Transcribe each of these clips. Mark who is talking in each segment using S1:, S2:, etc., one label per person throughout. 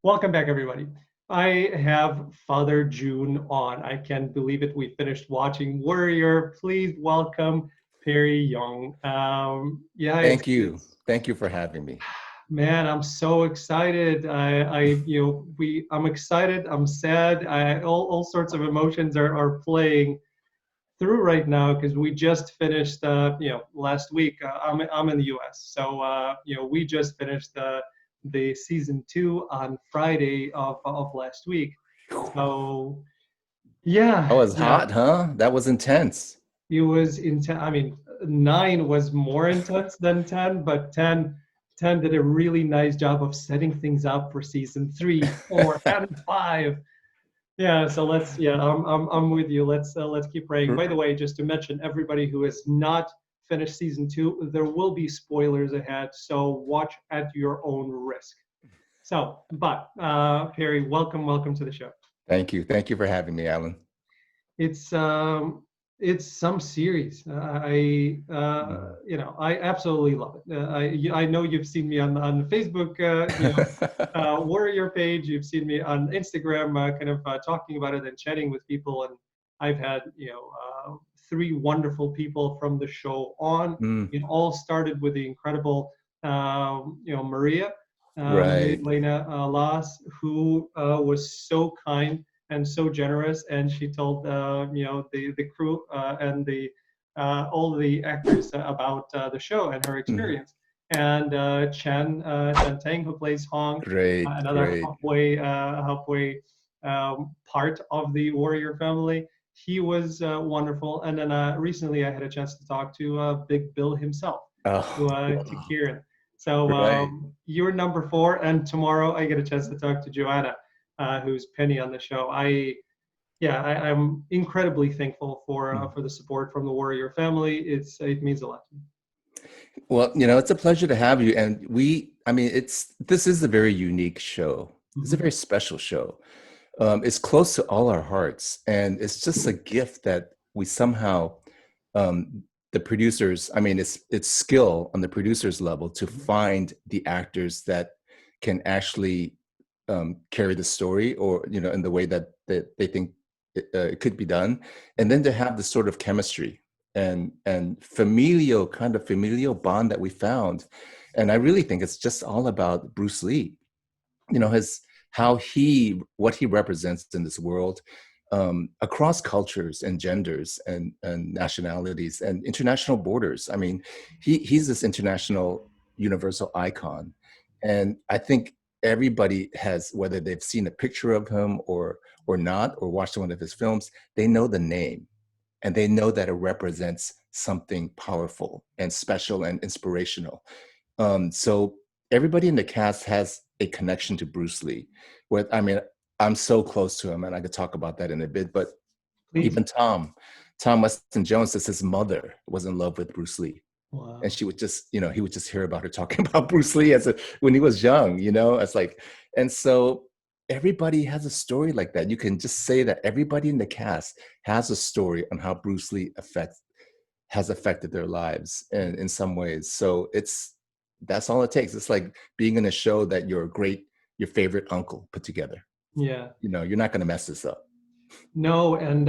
S1: Welcome back, everybody. I have Father Jun on. I can't believe it. We finished watching Warrior. Please welcome Perry Young. Yeah,
S2: Thank you.
S1: it's
S2: Thank you for having me.
S1: man. I'm so excited. I'm excited. I'm sad. All sorts of emotions are playing through right now because we just finished last week. I'm in the US, so we just finished the season 2 on Friday of last week. So
S2: That
S1: yeah,
S2: was hot, huh? That was intense.
S1: it was intense. I mean, 9 was more intense than 10, but ten did a really nice job of setting things up for season 3, 4, and 5. Yeah, so I'm with you. Let's keep praying. By the way, just to mention everybody who has not finished season 2, there will be spoilers ahead, so watch at your own risk. So, but Perry, welcome to the show.
S2: Thank you. Thank you for having me, Alan.
S1: It's um it's some series.
S2: Mm.
S1: I absolutely love it. I know you've seen me on Facebook, Warrior page. You've seen me on Instagram, talking about it and chatting with people. And I've had 3 wonderful people from the show on.
S2: Mm.
S1: It all started with the incredible, Maria,
S2: Right.
S1: Lena Las, who was so kind and so generous, and she told the crew and the all the actors about the show and her
S2: Mm.
S1: experience. And Chen Tang, who plays Hong,
S2: Great.
S1: another
S2: Great.
S1: halfway part of the Warrior family. He was wonderful. And then recently, I had a chance to talk to Big Bill himself,
S2: Oh,
S1: to
S2: wow.
S1: Kieran. So
S2: Right.
S1: you're number 4, and tomorrow I get a chance to talk to Joanna, who's Penny on the show. I'm incredibly thankful
S2: Mm.
S1: for the support from the Warrior family. It means a lot to me.
S2: Well, it's a pleasure to have you. And I mean, this is a very unique show. It's a
S1: Mhm.
S2: very special show. It's close to all our hearts. And it's just a gift that we somehow, the producers, I mean, it's skill on the producers level to find the actors that can actually carry the story, or, in the way that they think it could be done. And then to have this sort of chemistry and familial bond that we found. And I really think it's just all about Bruce Lee, his what he represents in this world, across cultures and genders and nationalities and international borders. I mean, he's this international universal icon. And I think everybody has, whether they've seen a picture of him or not, or watched one of his films, they know the name, and they know that it represents something powerful and special and inspirational. So everybody in the cast has a connection to Bruce Lee. I mean, I'm so close to him, and I could talk about that in a bit. But
S1: Please.
S2: even Tom Weston Jones says his mother was in love with Bruce Lee, and
S1: Wow.
S2: she would just, he would just hear about her talking about Bruce Lee when he was young. It's like, and so everybody has a story like that. You can just say that everybody in the cast has a story on how Bruce Lee has affected their lives in some ways. So that's all it takes. It's like being in a show that your favorite uncle put together.
S1: Yeah.
S2: You're not going to mess this up.
S1: No, and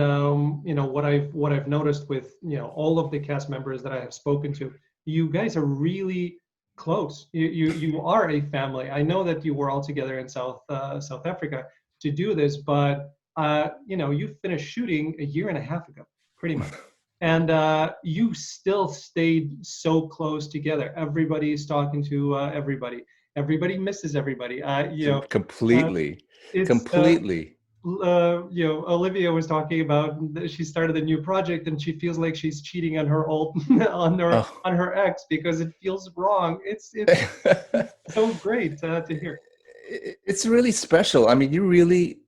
S1: what I've noticed with all of the cast members that I have spoken to, you guys are really close. You are a family. I know that you were all together in South Africa to do this, but you finished shooting a year and a half ago, pretty much, and you still stayed so close together. Everybody's talking to everybody. Everybody misses everybody. Uh,
S2: Completely,
S1: it's
S2: completely.
S1: Olivia was talking about that she started a new project and she feels like she's cheating on her old
S2: Oh.
S1: on her ex because it feels wrong. It's so great to hear.
S2: It's really special. I mean, you really,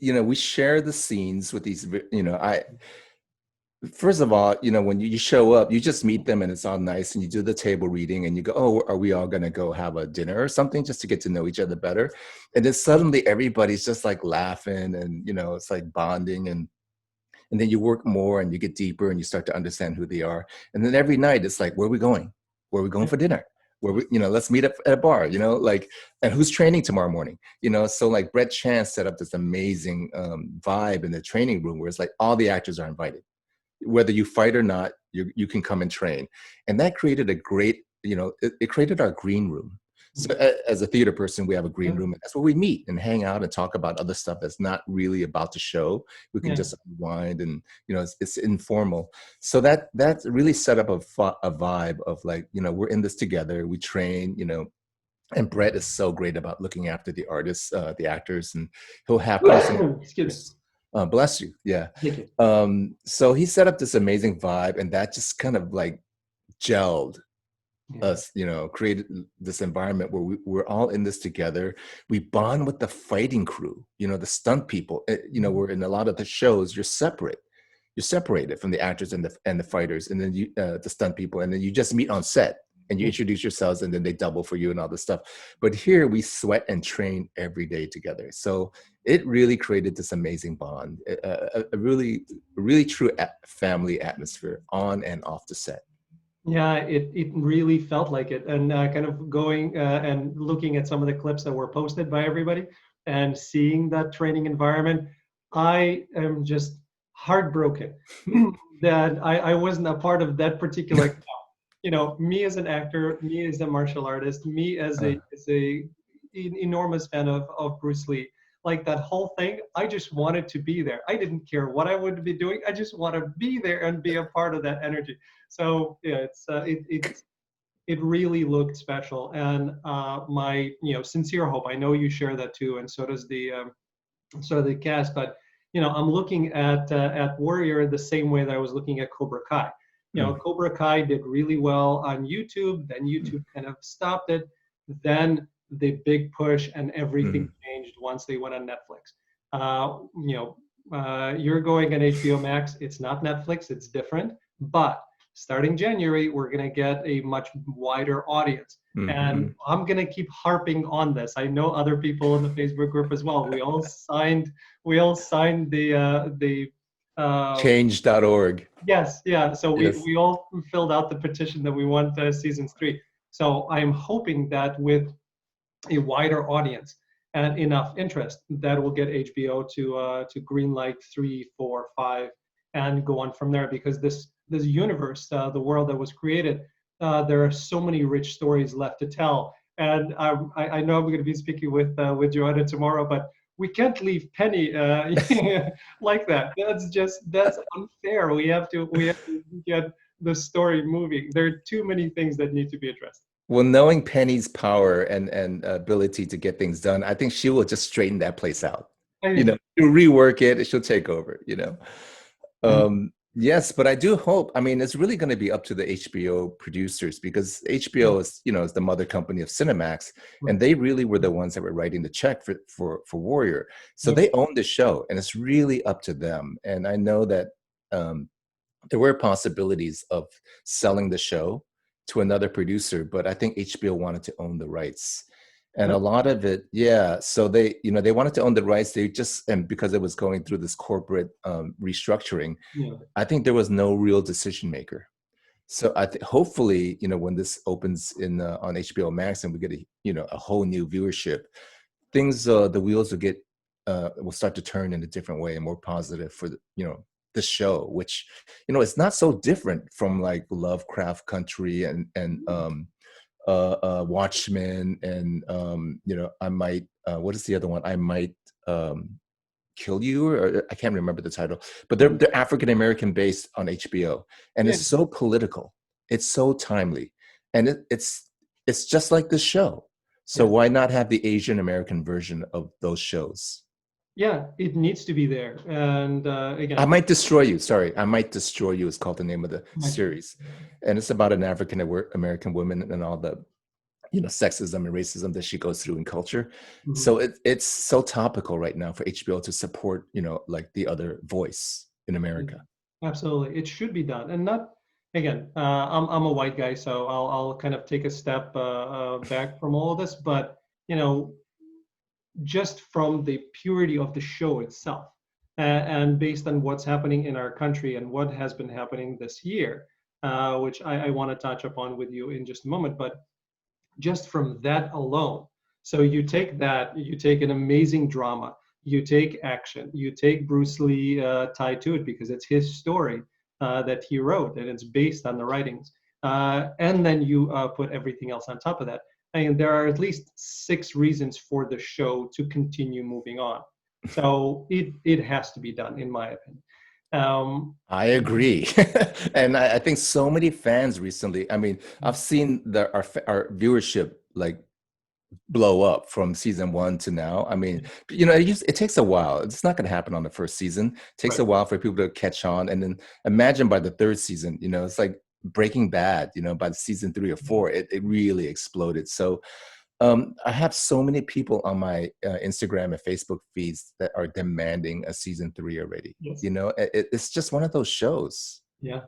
S2: we share the scenes with these, I first of all, when you show up, you just meet them and it's all nice, and you do the table reading and you go, oh, are we all going to go have a dinner or something, just to get to know each other better? And then suddenly everybody's just like laughing, and it's like bonding, and then you work more and you get deeper and you start to understand who they are. And then every night it's like, where are we going for dinner? where we, let's meet up at a bar, like, and who's training tomorrow morning, so like Brett Chance set up this amazing vibe in the training room where it's like all the actors are invited, whether you fight or not, you can come and train. And that created a great, it created our green room. So as a theater person, we have a green
S1: Yeah.
S2: room, and that's where we meet and hang out and talk about other stuff that's not really about the show. We can
S1: Yeah.
S2: just unwind, and it's informal. So that really set up a vibe of like, we're in this together. We train, and Brett is so great about looking after the artists, the actors, and he'll have personal.
S1: Excuse me.
S2: Bless you. Yeah.
S1: Thank you.
S2: So he set up this amazing vibe, and that just kind of like gelled
S1: Yeah.
S2: us, created this environment where we're all in this together. We bond with the fighting crew, the stunt people. We're in a lot of the shows, you're separated from the actors and the fighters, and then the stunt people, and then you just meet on set and you introduce yourselves, and then they double for you and all this stuff. But here we sweat and train every day together. So it really created this amazing bond, a really, really true family atmosphere on and off the set.
S1: Yeah, it really felt like it. And kind of going and looking at some of the clips that were posted by everybody and seeing that training environment, I am just heartbroken that I wasn't a part of that particular me as an actor, me as a martial artist, me as a enormous fan of Bruce Lee. Like that whole thing, I just wanted to be there. I didn't care what I would be doing. I just want to be there and be a part of that energy. So yeah, it really looked special. And my sincere hope. I know you share that too, and so does the cast. But I'm looking at Warrior the same way that I was looking at Cobra Kai. Cobra Kai did really well on YouTube. Then YouTube kind of stopped it. Then the big push and everything changed once they went on Netflix. You're going on HBO Max. It's not Netflix. It's different. But starting January, we're going to get a much wider audience. And I'm going to keep harping on this. I know other people in the Facebook group as well. We all signed the
S2: change.org.
S1: Yes, yeah. So
S2: Yes.
S1: we all filled out the petition that we want seasons 3. So I'm hoping that with a wider audience and enough interest, that will get HBO to greenlight 3, 4, 5, and go on from there. Because this universe, the world that was created, there are so many rich stories left to tell. And I know I'm going to be speaking with Joanna tomorrow, but we can't leave Penny like that. That's unfair. We have to get the story moving. There are too many things that need to be addressed.
S2: Well, knowing Penny's power and ability to get things done, I think she will just straighten that place out. She'll rework it. She'll take over. Yes, but I do hope. I mean, it's really going to be up to the HBO producers, because HBO is the mother company of Cinemax, and they really were the ones that were writing the check for Warrior. So they own the show, and it's really up to them. And I know that there were possibilities of selling the show to another producer, but I think HBO wanted to own the rights. And a lot of it, so they wanted to own the rights. And because it was going through this corporate restructuring, I think there was no real decision maker. So hopefully, when this opens on HBO Max and we get a whole new viewership, things, the wheels will start to turn in a different way and more positive for the show, which it's not so different from like Lovecraft Country and Watchmen, and I might what is the other one? I Might Kill You, or I can't remember the title, but they're African American based on HBO, and it's so political, it's so timely, and it's just like this show. So why not have the Asian American version of those shows?
S1: Yeah, it needs to be there. And again,
S2: I Might Destroy You. Sorry, I Might Destroy You is called the name of the series, and it's about an African American woman and all the sexism and racism that she goes through in culture. So it's so topical right now for HBO to support like the other voice in America.
S1: Absolutely, it should be done. And not again, I'm a white guy, so I'll kind of take a step back from all of this, but just from the purity of the show itself, and based on what's happening in our country and what has been happening this year, which I want to touch upon with you in just a moment. But just from that alone. So you take that, you take an amazing drama, you take action, you take Bruce Lee tied to it because it's his story that he wrote and it's based on the writings. And then you put everything else on top of that. And there are at least 6 reasons for the show to continue moving on. So it has to be done, in my opinion.
S2: I agree. And I think so many fans recently, I mean, I've seen our viewership like blow up from season 1 to now. I mean, it takes a while. It's not going to happen on the first season. It takes
S1: right.
S2: a while for people to catch on. And then imagine by the third season, it's like Breaking Bad, by the season 3 or 4, it really exploded. So I have so many people on my Instagram and Facebook feeds that are demanding a season 3 already.
S1: Yes.
S2: It's just one of those shows.
S1: Yeah,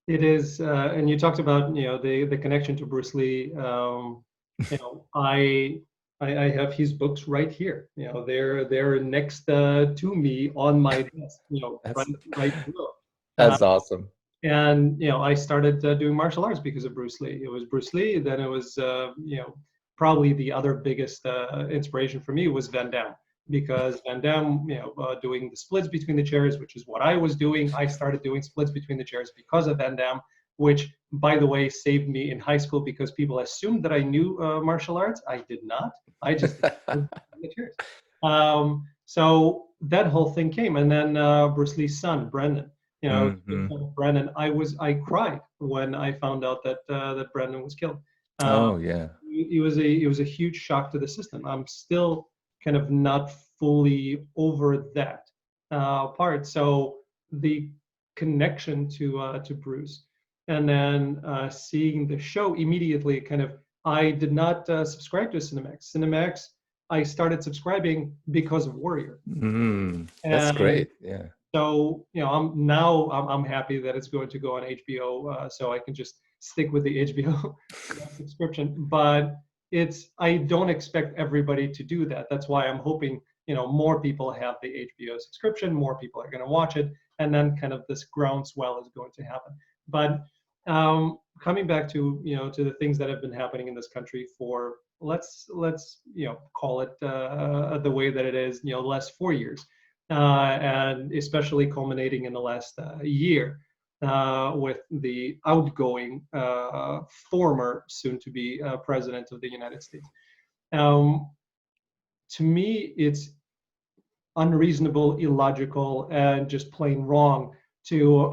S1: it is. And you talked about, the connection to Bruce Lee. I have his books right here. They're next to me on my desk.
S2: That's
S1: Right below. Uh,
S2: that's awesome.
S1: and I started doing martial arts because of Bruce Lee. It was Bruce Lee, then it was probably the other biggest inspiration for me was Van Damme, because Van Damme, doing the splits between the chairs, which is what I was doing. I started doing splits between the chairs because of Van Damme, which, by the way, saved me in high school because people assumed that I knew martial arts. I did not. I just did the chairs. So that whole thing came, and then Bruce Lee's son, Brendan.
S2: Mhm.
S1: Brendan, I cried when I found out that Brendan was killed. Uh,
S2: Oh yeah.
S1: it was a huge shock to the system. I'm still kind of not fully over that part. So the connection to Bruce, and then seeing the show immediately, kind of, I did not subscribe to Cinemax. Cinemax, I started subscribing because of Warrior,
S2: That's
S1: and
S2: great. Yeah.
S1: so, I'm happy that it's going to go on HBO, so I can just stick with the HBO subscription. But I don't expect everybody to do that. That's why I'm hoping, more people have the HBO subscription, more people are going to watch it, and then kind of this groundswell is going to happen. But coming back to, to the things that have been happening in this country for, let's call it the way that it is, the last 4 years, and especially culminating in the last year with the outgoing former soon-to-be president of the United States. Um, to me, it's unreasonable, illogical, and just plain wrong to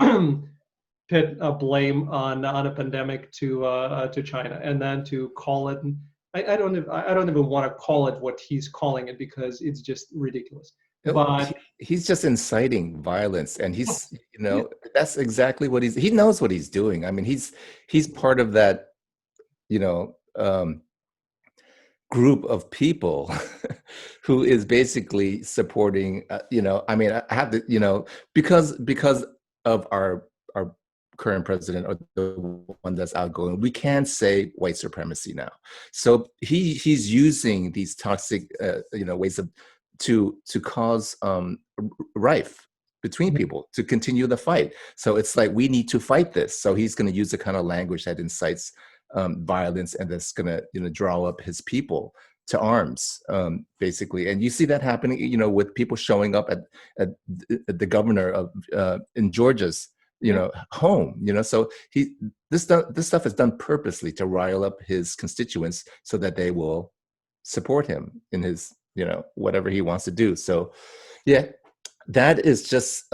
S1: put a blame on a pandemic to China, and then to call it. I don't even want to call it what he's calling it because it's just ridiculous. But
S2: He's just inciting violence, and
S1: yes,
S2: that's exactly what he knows what he's doing. I mean, he's part of that, you know, um, group of people who is basically supporting, I mean, I have to, because of our current president, or the one that's outgoing, we can say white supremacy now. So he's using these toxic ways to cause rife between people, to continue the fight. So it's like, we need to fight this. So he's going to use the kind of language that incites violence, and that's going to draw up his people to arms, basically. And you see that happening, with people showing up at the governor of in Georgia's home. So this stuff is done purposely to rile up his constituents so that they will support him in his whatever he wants to do. So yeah, that is just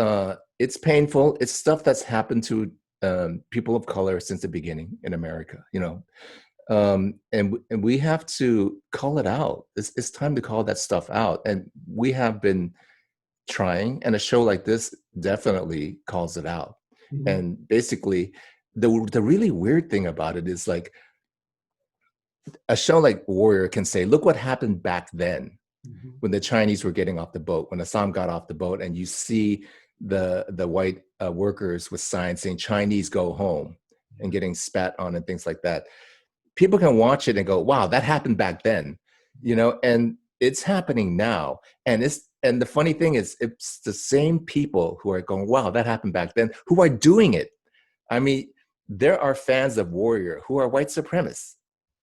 S2: it's painful. It's stuff that's happened to people of color since the beginning in America, and we have to call it out. It's time to call that stuff out, and we have been trying, and a show like this definitely calls it out.
S1: mm-hmm.
S2: And basically, the really weird thing about it is, like, a show like Warrior can say, look what happened back then,
S1: Mm-hmm.
S2: when the Chinese were getting off the boat, when Assam got off the boat, and you see the white workers with signs saying "Chinese go home" and getting spat on and things like that. People can watch it and go, "Wow, that happened back then," and it's happening now. And the funny thing is, it's the same people who are going, "Wow, that happened back then," who are doing it. I mean, there are fans of Warrior who are white supremacists.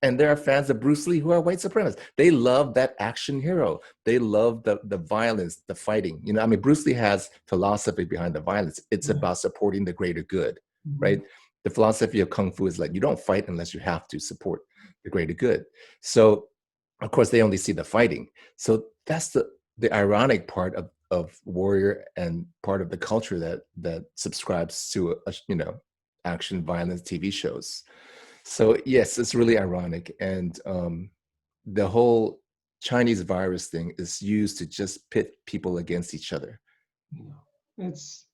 S2: And there are fans of Bruce Lee who are white supremacists. They love that action hero. They love the violence, the fighting. You know, I mean, Bruce Lee has philosophy behind the violence. It's
S1: Yeah.
S2: about supporting the greater good,
S1: Mhm.
S2: right? The philosophy of Kung Fu is like, you don't fight unless you have to support the greater good. So, of course, they only see the fighting. So that's the ironic part of warrior and part of the culture that subscribes to action violence TV shows. So yes, it's really ironic, and the whole Chinese virus thing is used to just pit people against each other.
S1: No. It's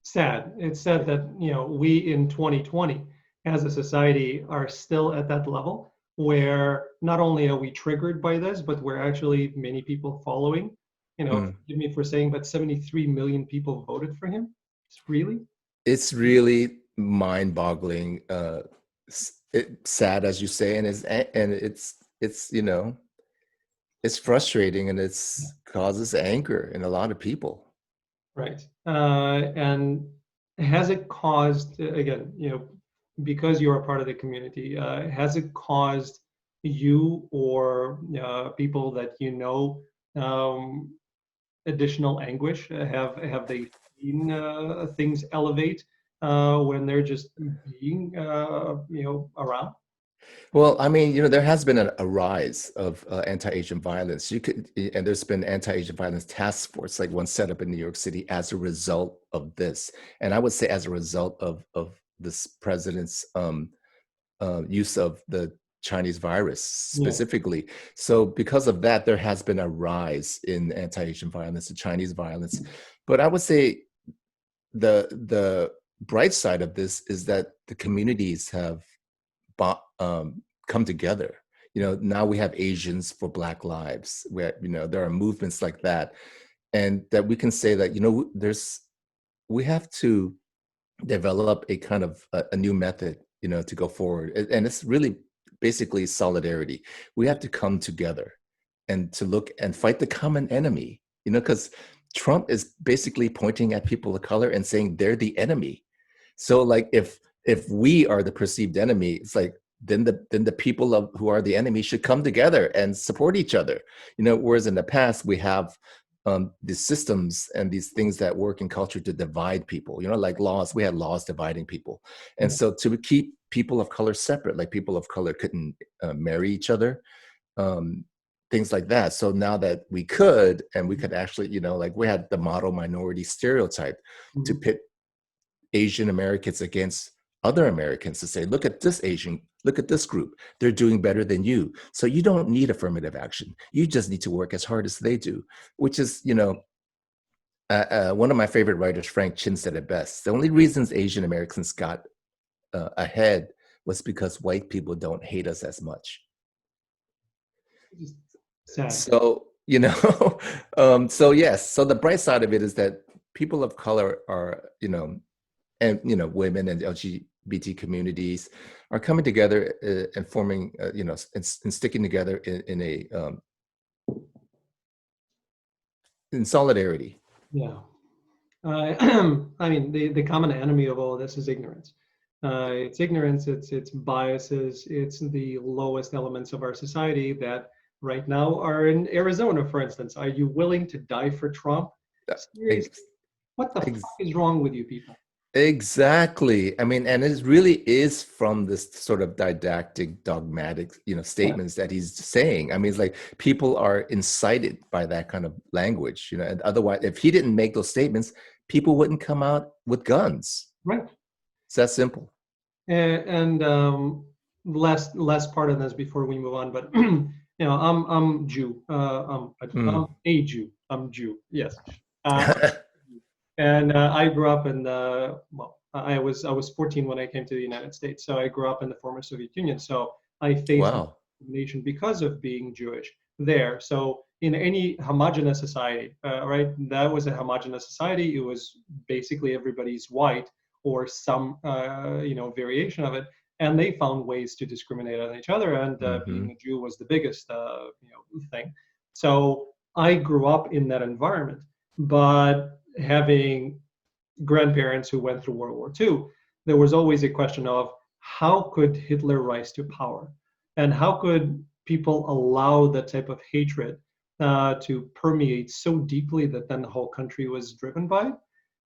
S1: sad. It's sad that, we in 2020 as a society are still at that level where not only are we triggered by this, but we're actually many people following.
S2: Mm.
S1: Forgive me for saying, but 73 million people voted for him. It's really?
S2: It's really mind-boggling, sad as you say, and it's it's frustrating, and it's causes anger in a lot of people.
S1: Right. And has it caused, again, because you're a part of the community, has it caused you or people that um, additional anguish? Have they seen things elevate when they're just being, around?
S2: Well, I mean, there has been a rise of anti-Asian violence. And there's been anti-Asian violence task force, like one set up in New York City as a result of this. And I would say as a result of this president's use of the Chinese virus
S1: Yeah.
S2: specifically. So because of that, there has been a rise in anti-Asian violence and Chinese violence. But I would say the bright side of this is that the communities have come together. Now we have Asians for Black Lives, where there are movements like that, and that we can say that we have to develop a kind of a new method, to go forward, and it's really basically solidarity. We have to come together and to look and fight the common enemy, because Trump is basically pointing at people of color and saying they're the enemy. So like if we are the perceived enemy, it's like then the people who are the enemy should come together and support each other. Whereas in the past we have these systems and these things that work in culture to divide people. Like laws, we had laws dividing people, and
S1: Yeah.
S2: so to keep people of color separate, like people of color couldn't marry each other, um, things like that. So now that we could, and we could actually, like we had the model minority stereotype to
S1: Mhm.
S2: pit Asian Americans against other Americans to say, look at this group. They're doing better than you. So you don't need affirmative action. You just need to work as hard as they do, which is, one of my favorite writers, Frank Chin, said it best. The only reasons Asian Americans got ahead was because white people don't hate us as much.
S1: Just sad.
S2: So, so yes. So the bright side of it is that people of color are, and women and LGBT communities are coming together and forming, and sticking together in solidarity.
S1: Yeah. I mean, the common enemy of all of this is ignorance. It's ignorance, it's biases, it's the lowest elements of our society that right now are in Arizona, for instance. Are you willing to die for Trump? Seriously,
S2: Ex-
S1: what the fuck
S2: ex-
S1: is wrong with you people?
S2: Exactly. I mean, and it really is from this sort of didactic, dogmatic,
S1: Yeah,
S2: statements that he's saying. I mean, it's like people are incited by that kind of language, and otherwise, if he didn't make those statements, people wouldn't come out with guns.
S1: right.
S2: It's that simple.
S1: And last part of this before we move on, but I'm Jew. I'm
S2: Mm.
S1: a Jew. I'm Jew. Yes. And I grew up in the well, I was 14 when I came to the United States, so I grew up in the former Soviet Union. So I faced
S2: Wow.
S1: discrimination because of being Jewish there. So in any homogenous society, right, that was a homogenous society. It was basically everybody's white or some variation of it, and they found ways to discriminate on each other. And being
S2: Hmm.
S1: a Jew was the biggest thing. So I grew up in that environment, but having grandparents who went through World War II, there was always a question of how could Hitler rise to power? And how could people allow that type of hatred to permeate so deeply that then the whole country was driven by it?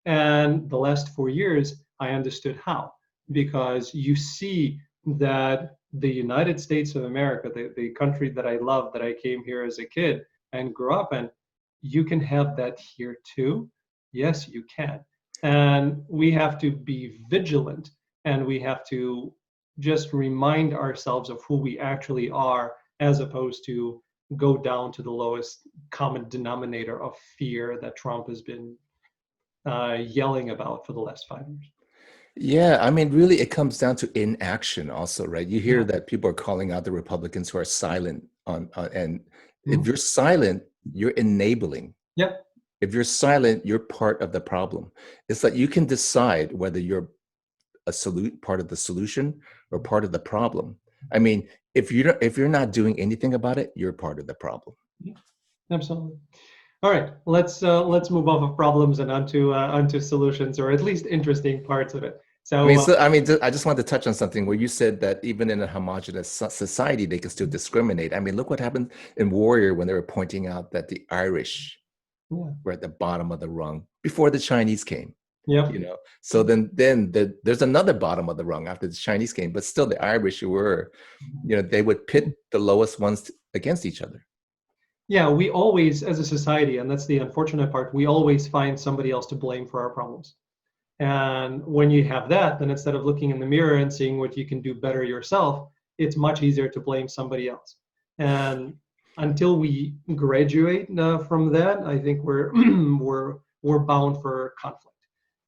S1: And the last 4 years, I understood how, because you see that the United States of America, the country that I love, that I came here as a kid and grew up in, you can have that here too. Yes, you can. And we have to be vigilant, and we have to just remind ourselves of who we actually are, as opposed to go down to the lowest common denominator of fear that Trump has been yelling about for the last 5 years.
S2: Yeah, I mean, really, it comes down to inaction also, right? You hear
S1: Yeah.
S2: that people are calling out the Republicans who are silent and if
S1: Mhm.
S2: you're silent, you're enabling.
S1: Yep.
S2: If you're silent, you're part of the problem. It's like you can decide whether you're part of the solution or part of the problem. I mean, if you're not doing anything about it, you're part of the problem.
S1: Yeah, absolutely. All right, let's move off of problems and onto solutions, or at least interesting parts of it. So
S2: I mean, I just wanted to touch on something where you said that even in a homogenous society, they can still discriminate. I mean, look what happened in Warrior when they were pointing out that the Irish
S1: yeah,
S2: were at the bottom of the rung before the Chinese came.
S1: yep,
S2: So there's another bottom of the rung after the Chinese came, but still the Irish were, they would pit the lowest ones against each other.
S1: yeah. We always, as a society, and that's the unfortunate part, we always find somebody else to blame for our problems. And when you have that, then instead of looking in the mirror and seeing what you can do better yourself, it's much easier to blame somebody else. And until we graduate from that, I think we're we're bound for conflict,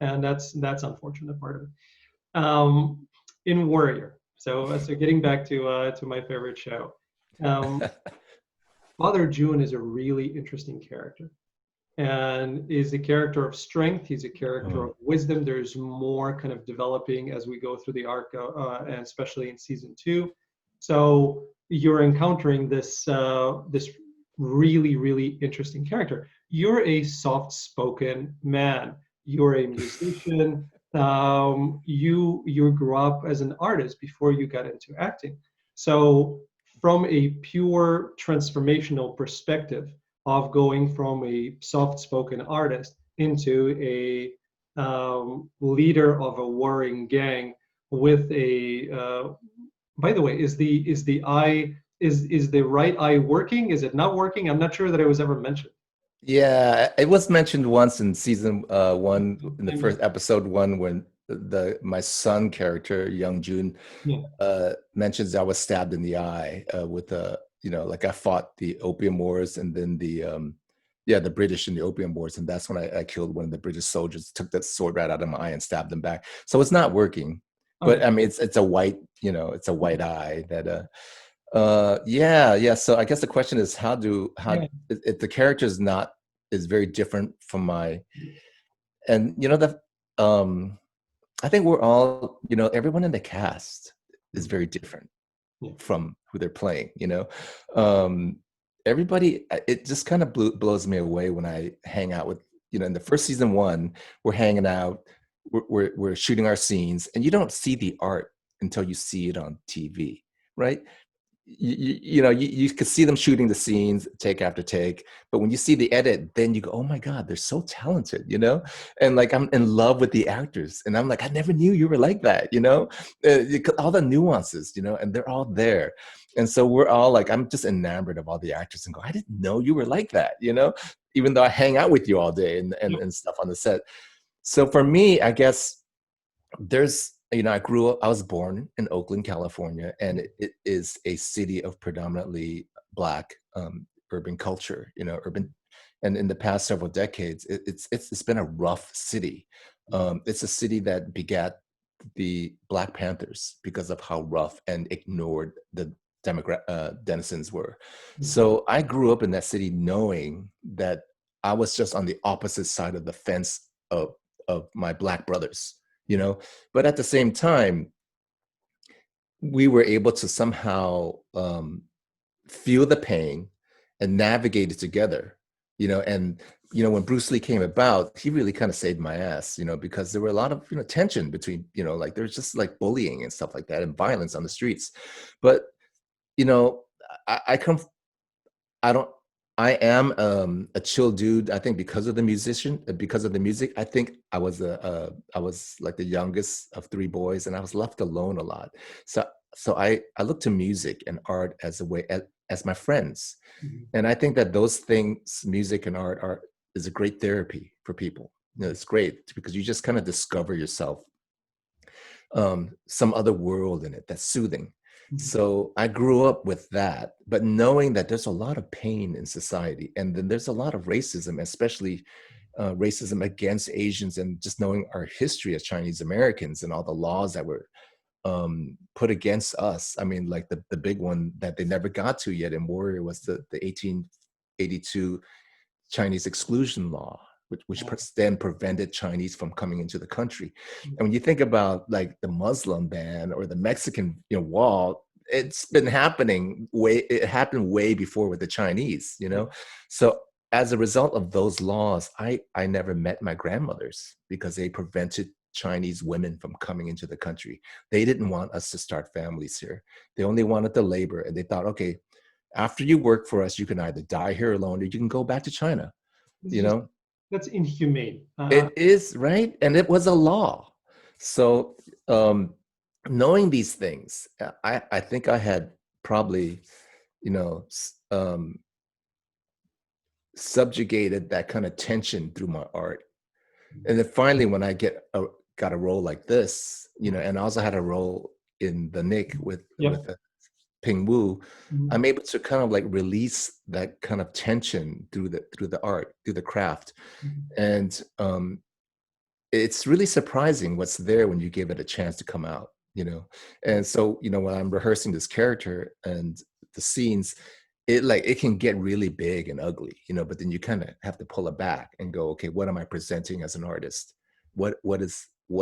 S1: and that's unfortunate part of it. In Warrior, so getting back to my favorite show, um, Father Jun is a really interesting character, and is a character of strength. He's a character
S2: Oh.
S1: of wisdom. There's more kind of developing as we go through the arc, and especially in season two. So you're encountering this really really interesting character. You're a soft-spoken man. You're a musician. You grew up as an artist before you got into acting. So from a pure transformational perspective of going from a soft-spoken artist into a leader of a warring gang with a. By the way, is the right eye working? Is it not working? I'm not sure that it was ever mentioned.
S2: Yeah, it was mentioned once in season one, in the first episode one, when my son character, Young Jun,
S1: Yeah.
S2: mentions I was stabbed in the eye with a, like I fought the Opium Wars and then the British in the Opium Wars, and that's when I killed one of the British soldiers, took that sword right out of my eye and stabbed him back. So it's not working, but
S1: Okay.
S2: I mean it's a white, it's a white eye that yeah. So I guess the question is
S1: Yeah.
S2: if the character is very different from and that I think we're all, everyone in the cast is very different
S1: Yeah.
S2: from who they're playing, um everybody, it just kind of blows me away when I hang out with, in the first season one, we're hanging out, we're shooting our scenes, and you don't see the art until you see it on TV, right? You could see them shooting the scenes take after take, but when you see the edit, then you go, oh my god, they're so talented, and like I'm in love with the actors, and I'm like, I never knew you were like that, all the nuances, and they're all there. And so we're all like, I'm just enamored of all the actors and go, I didn't know you were like that, even though I hang out with you all day and stuff on the set. So for me, I guess there's, I was born in Oakland, California, and it is a city of predominantly Black urban culture, urban. And in the past several decades, it's been a rough city. It's a city that begat the Black Panthers because of how rough and ignored the denizens were. So I grew up in that city knowing that I was just on the opposite side of the fence of my Black brothers, but at the same time, we were able to somehow feel the pain and navigate it together, and when Bruce Lee came about, he really kind of saved my ass, because there were a lot of tension between, like there's just like bullying and stuff like that and violence on the streets. But you know, I come I don't. I am a chill dude. I think because of the music. I think I was like the youngest of three boys, and I was left alone a lot. So I look to music and art as a way as my friends,
S1: Mhm.
S2: and I think that those things, music and art, are is a great therapy for people. You know, it's great because you just kind of discover yourself, some other world in it that's soothing.
S1: Mhm.
S2: So I grew up with that, but knowing that there's a lot of pain in society, and then there's a lot of racism, especially racism against Asians, and just knowing our history as Chinese Americans and all the laws that were put against us. I mean, like the big one that they never got to yet in Warrior was the 1882 Chinese exclusion law, which
S1: Yeah.
S2: then prevented Chinese from coming into the country.
S1: Mhm.
S2: And when you think about like the Muslim ban or the Mexican, wall, it's been happening it happened way before with the Chinese, you
S1: Yeah.
S2: know. So as a result of those laws, I never met my grandmothers because they prevented Chinese women from coming into the country. They didn't want us to start families here. They only wanted the labor, and they thought, okay, after you work for us, you can either die here alone or you can go back to China.
S1: It's
S2: You
S1: just
S2: know,
S1: that's inhumane.
S2: it is right. And it was a law. So, knowing these things, I think I had probably, you know, subjugated that kind of tension through my art. And then finally, when got a role like this, and I also had a role in the Nick
S1: Yep.
S2: with Ping Wu,
S1: Mhm.
S2: I'm able to kind of like release that kind of tension through the art, through the craft.
S1: Mhm.
S2: And it's really surprising what's there when you give it a chance to come out, you know.
S1: Yeah.
S2: And so, when I'm rehearsing this character and the scenes, it can get really big and ugly, but then you kind of have to pull it back and go, okay, what am I presenting as an artist? What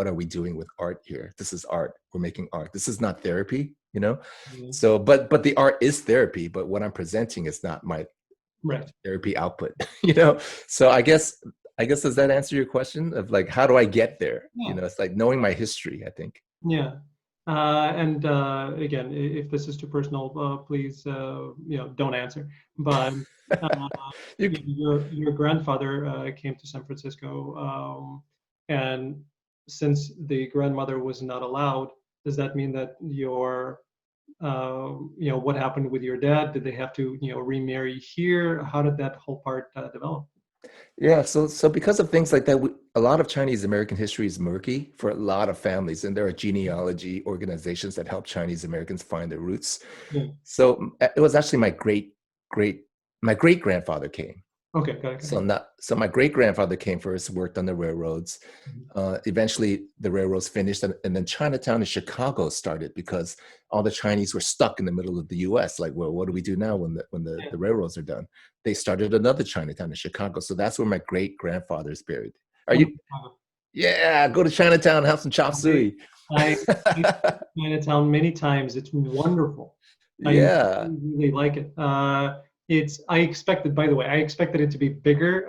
S2: are we doing with art here? This is art. We're making art. This is not therapy, you know.
S1: Yeah.
S2: So but the art is therapy, but what I'm presenting is not my
S1: Right.
S2: therapy output, so I guess does that answer your question of like, how do I get there?
S1: Yeah.
S2: It's like knowing my history, I think.
S1: Yeah. And again, if this is too personal, please, don't answer. But uh,
S2: you,
S1: your grandfather came to San Francisco, and since the grandmother was not allowed, does that mean that what happened with your dad? Did they have to, remarry here? How did that whole part develop?
S2: yeah, so because of things like that, a lot of Chinese American history is murky for a lot of families, and there are genealogy organizations that help Chinese Americans find their roots.
S1: Yeah.
S2: So it was actually great my great grandfather came.
S1: Okay, got it, got it.
S2: So my great grandfather came first, worked on the railroads.
S1: Mhm.
S2: Eventually, the railroads finished, and then Chinatown in Chicago started because all the Chinese were stuck in the middle of the U.S. Like, well, what do we do now when
S1: Yeah.
S2: the railroads are done? They started another Chinatown in Chicago, so that's where my great grandfather is buried. Are
S1: Oh,
S2: you? Yeah, go to Chinatown, have some chop
S1: I,
S2: suey.
S1: I, I've been to Chinatown many times. It's wonderful. I
S2: Yeah,
S1: really, really like it. I expected, by the way, I expected it to be bigger,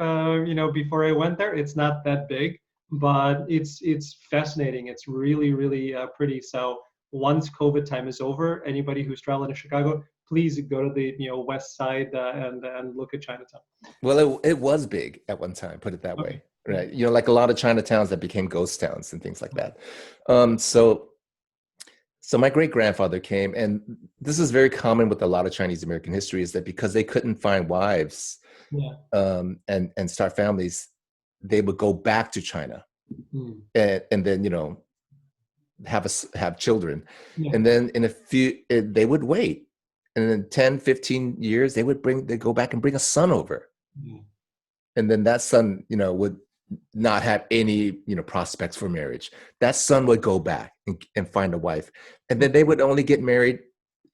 S1: before I went there. It's not that big, but it's fascinating. It's really, really pretty. So once COVID time is over, anybody who's traveling to Chicago, please go to the, west side and look at Chinatown.
S2: well, it was big at one time, put it that
S1: Okay.
S2: way,
S1: Yeah.
S2: right? Like a lot of Chinatowns that became ghost towns and things like that. So my great grandfather came, and this is very common with a lot of Chinese American history, is that because they couldn't find wives,
S1: Yeah.
S2: and start families, they would go back to China,
S1: Mm.
S2: and then have children,
S1: Yeah.
S2: and then they would wait, and then 10, 15 years they go back and bring a son over,
S1: Yeah.
S2: and then that son would not have any prospects for marriage. That son would go back and find a wife, and then they would only get married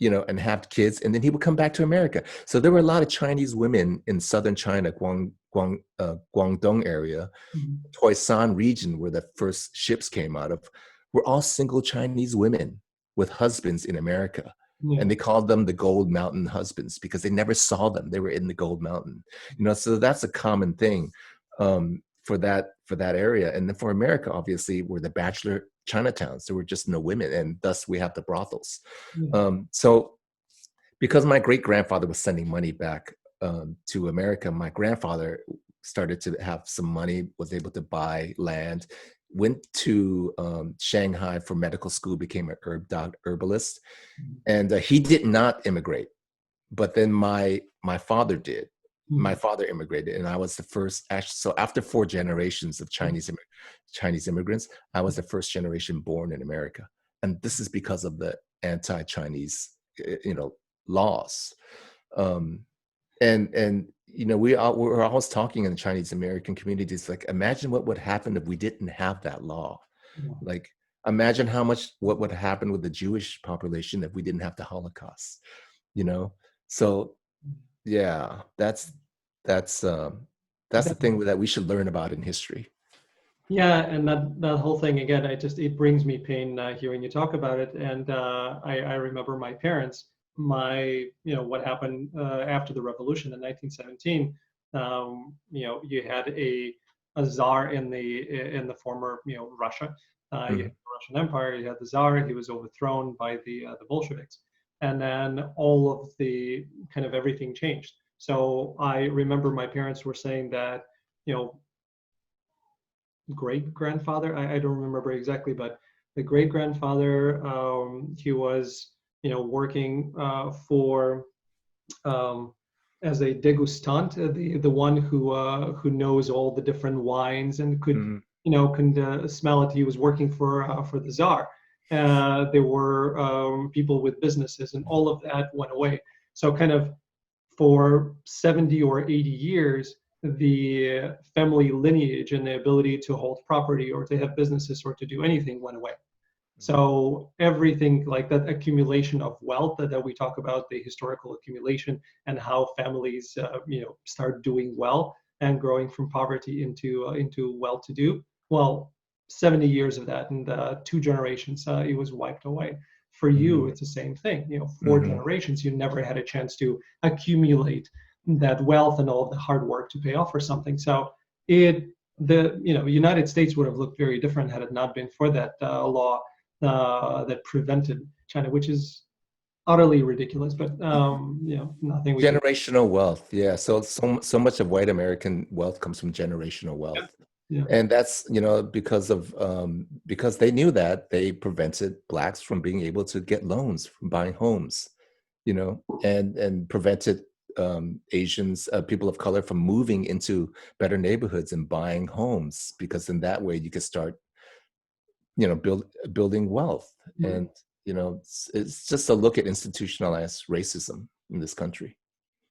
S2: and have kids, and then he would come back to America. So there were a lot of Chinese women in southern China, Guangdong area,
S1: Mhm.
S2: Toisan region, where the first ships came out of, were all single Chinese women with husbands in America. And
S1: Yeah.
S2: they called them the Gold Mountain husbands because they never saw them. They were in the Gold Mountain. So that's a common thing, for that area. And then for America, obviously, we're the bachelor Chinatowns. There were just no women, and thus we have the brothels.
S1: Yeah.
S2: So because my great grandfather was sending money back to America. My grandfather started to have some money, was able to buy land, went to Shanghai for medical school, became an herbalist, and he did not immigrate. But then my father did. My
S1: Mm.
S2: father immigrated, and I was the first. Actually, so after 4 generations of Chinese immigrants, I was the first generation born in America, and this is because of the anti-Chinese, you know, laws. Um, and we're always talking in the Chinese American communities, like, imagine what would happen if we didn't have that law.
S1: Yeah.
S2: Like, imagine what would happen with the Jewish population if we didn't have the Holocaust. You know, so yeah, that's that's the
S1: That-
S2: thing that we should learn about in history.
S1: yeah, and that whole thing again, it brings me pain hearing you talk about it. And I remember my parents, what happened after the revolution in 1917. You had a czar in the former Russia. You had
S2: Mhm,
S1: the Russian Empire. You had the czar. He was overthrown by the Bolsheviks, and then all of the kind of everything changed. So I remember my parents were saying that you know great grandfather. I don't remember exactly, but the great grandfather, he was, working for as a degustant, the one who knows all the different wines and could,
S2: mhm,
S1: can smell it. He was working for the czar. There were people with businesses, and all of that went away. So kind of for 70 or 80 years, the family lineage and the ability to hold property or to have businesses or to do anything went away.
S2: mhm,
S1: So everything like that accumulation of wealth that we talk about, the historical accumulation and how families, start doing well and growing from poverty into well-to-do. Well, 70 years of that and 2 generations, it was wiped away. For you,
S2: mhm,
S1: it's the same thing. Four
S2: mhm.
S1: generations, you never had a chance to accumulate that wealth and all of the hard work to pay off for something. So it the United States would have looked very different had it not been for that law that prevented China, which is utterly ridiculous. But nothing we can.
S2: Generational wealth, yeah. So much of white American wealth comes from generational
S1: Yeah,
S2: wealth.
S1: yeah,
S2: And that's, because they knew that they prevented blacks from being able to get loans from buying homes, and prevented Asians, people of color, from moving into better neighborhoods and buying homes, because in that way you could start, building wealth.
S1: right.
S2: And it's just a look at institutionalized racism in this country.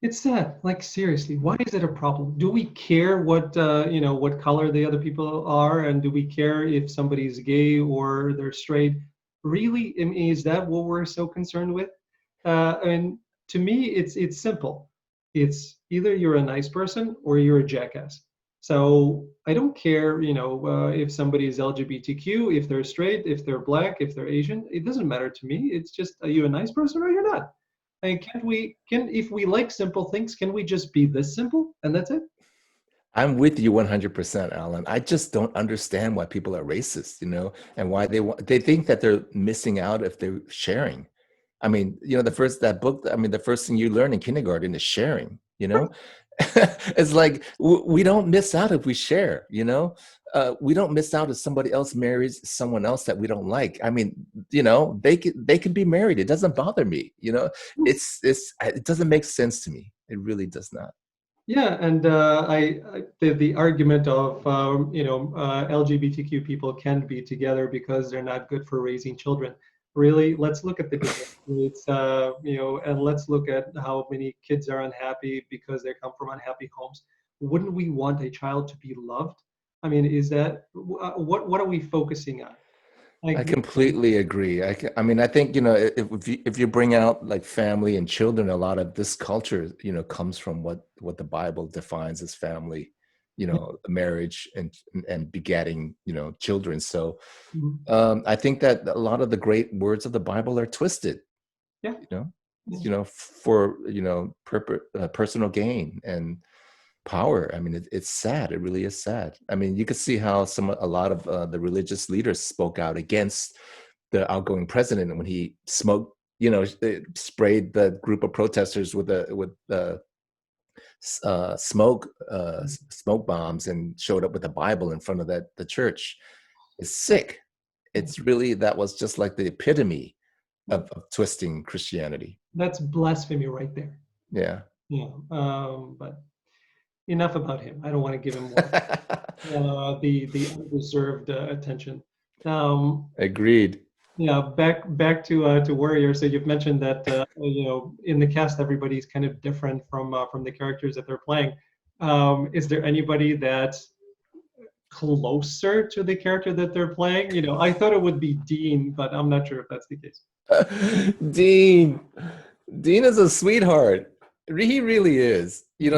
S1: It's sad. Like seriously, why is it a problem? Do we care what color the other people are, and do we care if somebody's gay or they're straight? Really, I mean, is that what we're so concerned with? And to me, it's simple. It's either you're a nice person or you're a jackass. So I don't care, if somebody is LGBTQ, if they're straight, if they're black, if they're Asian. It doesn't matter to me. It's just, are you a nice person or you're not? And if we like simple things, can we just be this simple and that's it?
S2: I'm with you 100%, Alan. I just don't understand why people are racist, and why they think that they're missing out if they're sharing. I mean, the first thing you learn in kindergarten is sharing, It's like we don't miss out if we share, we don't miss out if somebody else marries someone else that we don't like. I mean, they can be married. It doesn't bother me, it doesn't make sense to me. It really does not.
S1: Yeah, and the argument of LGBTQ people can be together because they're not good for raising children. Really, let's look at the divorce rates, and let's look at how many kids are unhappy because they come from unhappy homes. Wouldn't we want a child to be loved? I mean, is that what are we focusing on?
S2: I
S1: Like,
S2: completely agree. I mean, I think, if you bring out like family and children, a lot of this culture, comes from what the Bible defines as family, marriage and begetting, children. So I think that a lot of the great words of the Bible are twisted,
S1: yeah,
S2: you know,
S1: yeah,
S2: for personal gain and power. I mean, it's sad. It really is sad. I mean, you could see how a lot of the religious leaders spoke out against the outgoing president when he smoked, they sprayed the group of protesters with the smoke bombs and showed up with a Bible in front of the church. It's sick. It's really, that was just like the epitome of twisting Christianity.
S1: That's blasphemy right there.
S2: Yeah.
S1: Yeah. But enough about him. I don't want to give him more the undeserved attention.
S2: Agreed.
S1: Yeah, back to Warrior. So you've mentioned that in the cast everybody's kind of different from the characters that they're playing. Is there anybody that's closer to the character that they're playing? I thought it would be Dean, but I'm not sure if that's the case.
S2: Dean. Dean is a sweetheart. He really is. He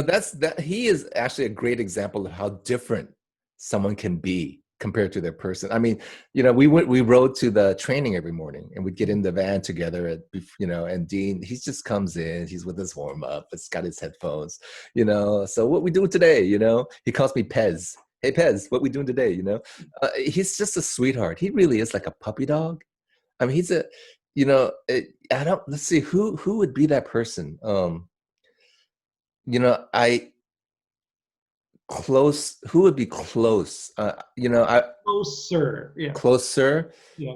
S2: is actually a great example of how different someone can be compared to their person. I mean, we rode to the training every morning, and we'd get in the van together and Dean, he just comes in, he's with his warm up, it's got his headphones, so what we doing today, he calls me Pez. Hey Pez, what we doing today, he's just a sweetheart. He really is like a puppy dog. I mean, he's a, let's see, who would be that person? Who would be close?
S1: Closer, yeah.
S2: Closer.
S1: Yeah.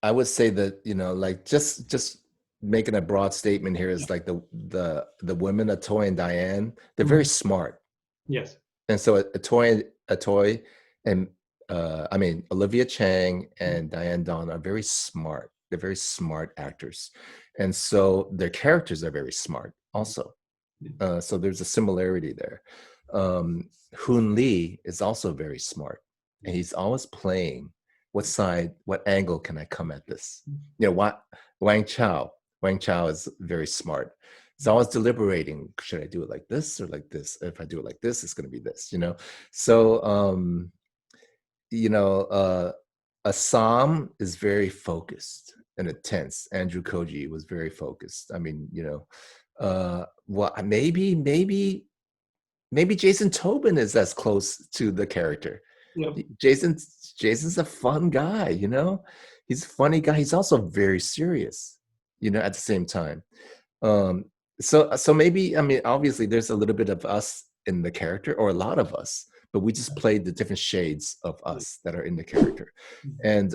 S2: I would say that, like just making a broad statement here is like the women, Atoy and Diane, they're very smart.
S1: Yes.
S2: And so Atoy and Olivia Chang and Diane Don are very smart. They're very smart actors. And so their characters are very smart also. So there's a similarity there. Hoon Lee is also very smart. And he's always playing what angle can I come at this? Wang Chao is very smart. It's always deliberating. Should I do it like this or like this? If I do it like this, it's going to be this, So, Assam is very focused and intense. Andrew Koji was very focused. I mean, maybe Jason Tobin is as close to the character.
S1: Yep.
S2: Jason's a fun guy, he's a funny guy. He's also very serious, at the same time. So maybe, obviously there's a little bit of us in the character, or a lot of us, but we just played the different shades of us that are in the character. And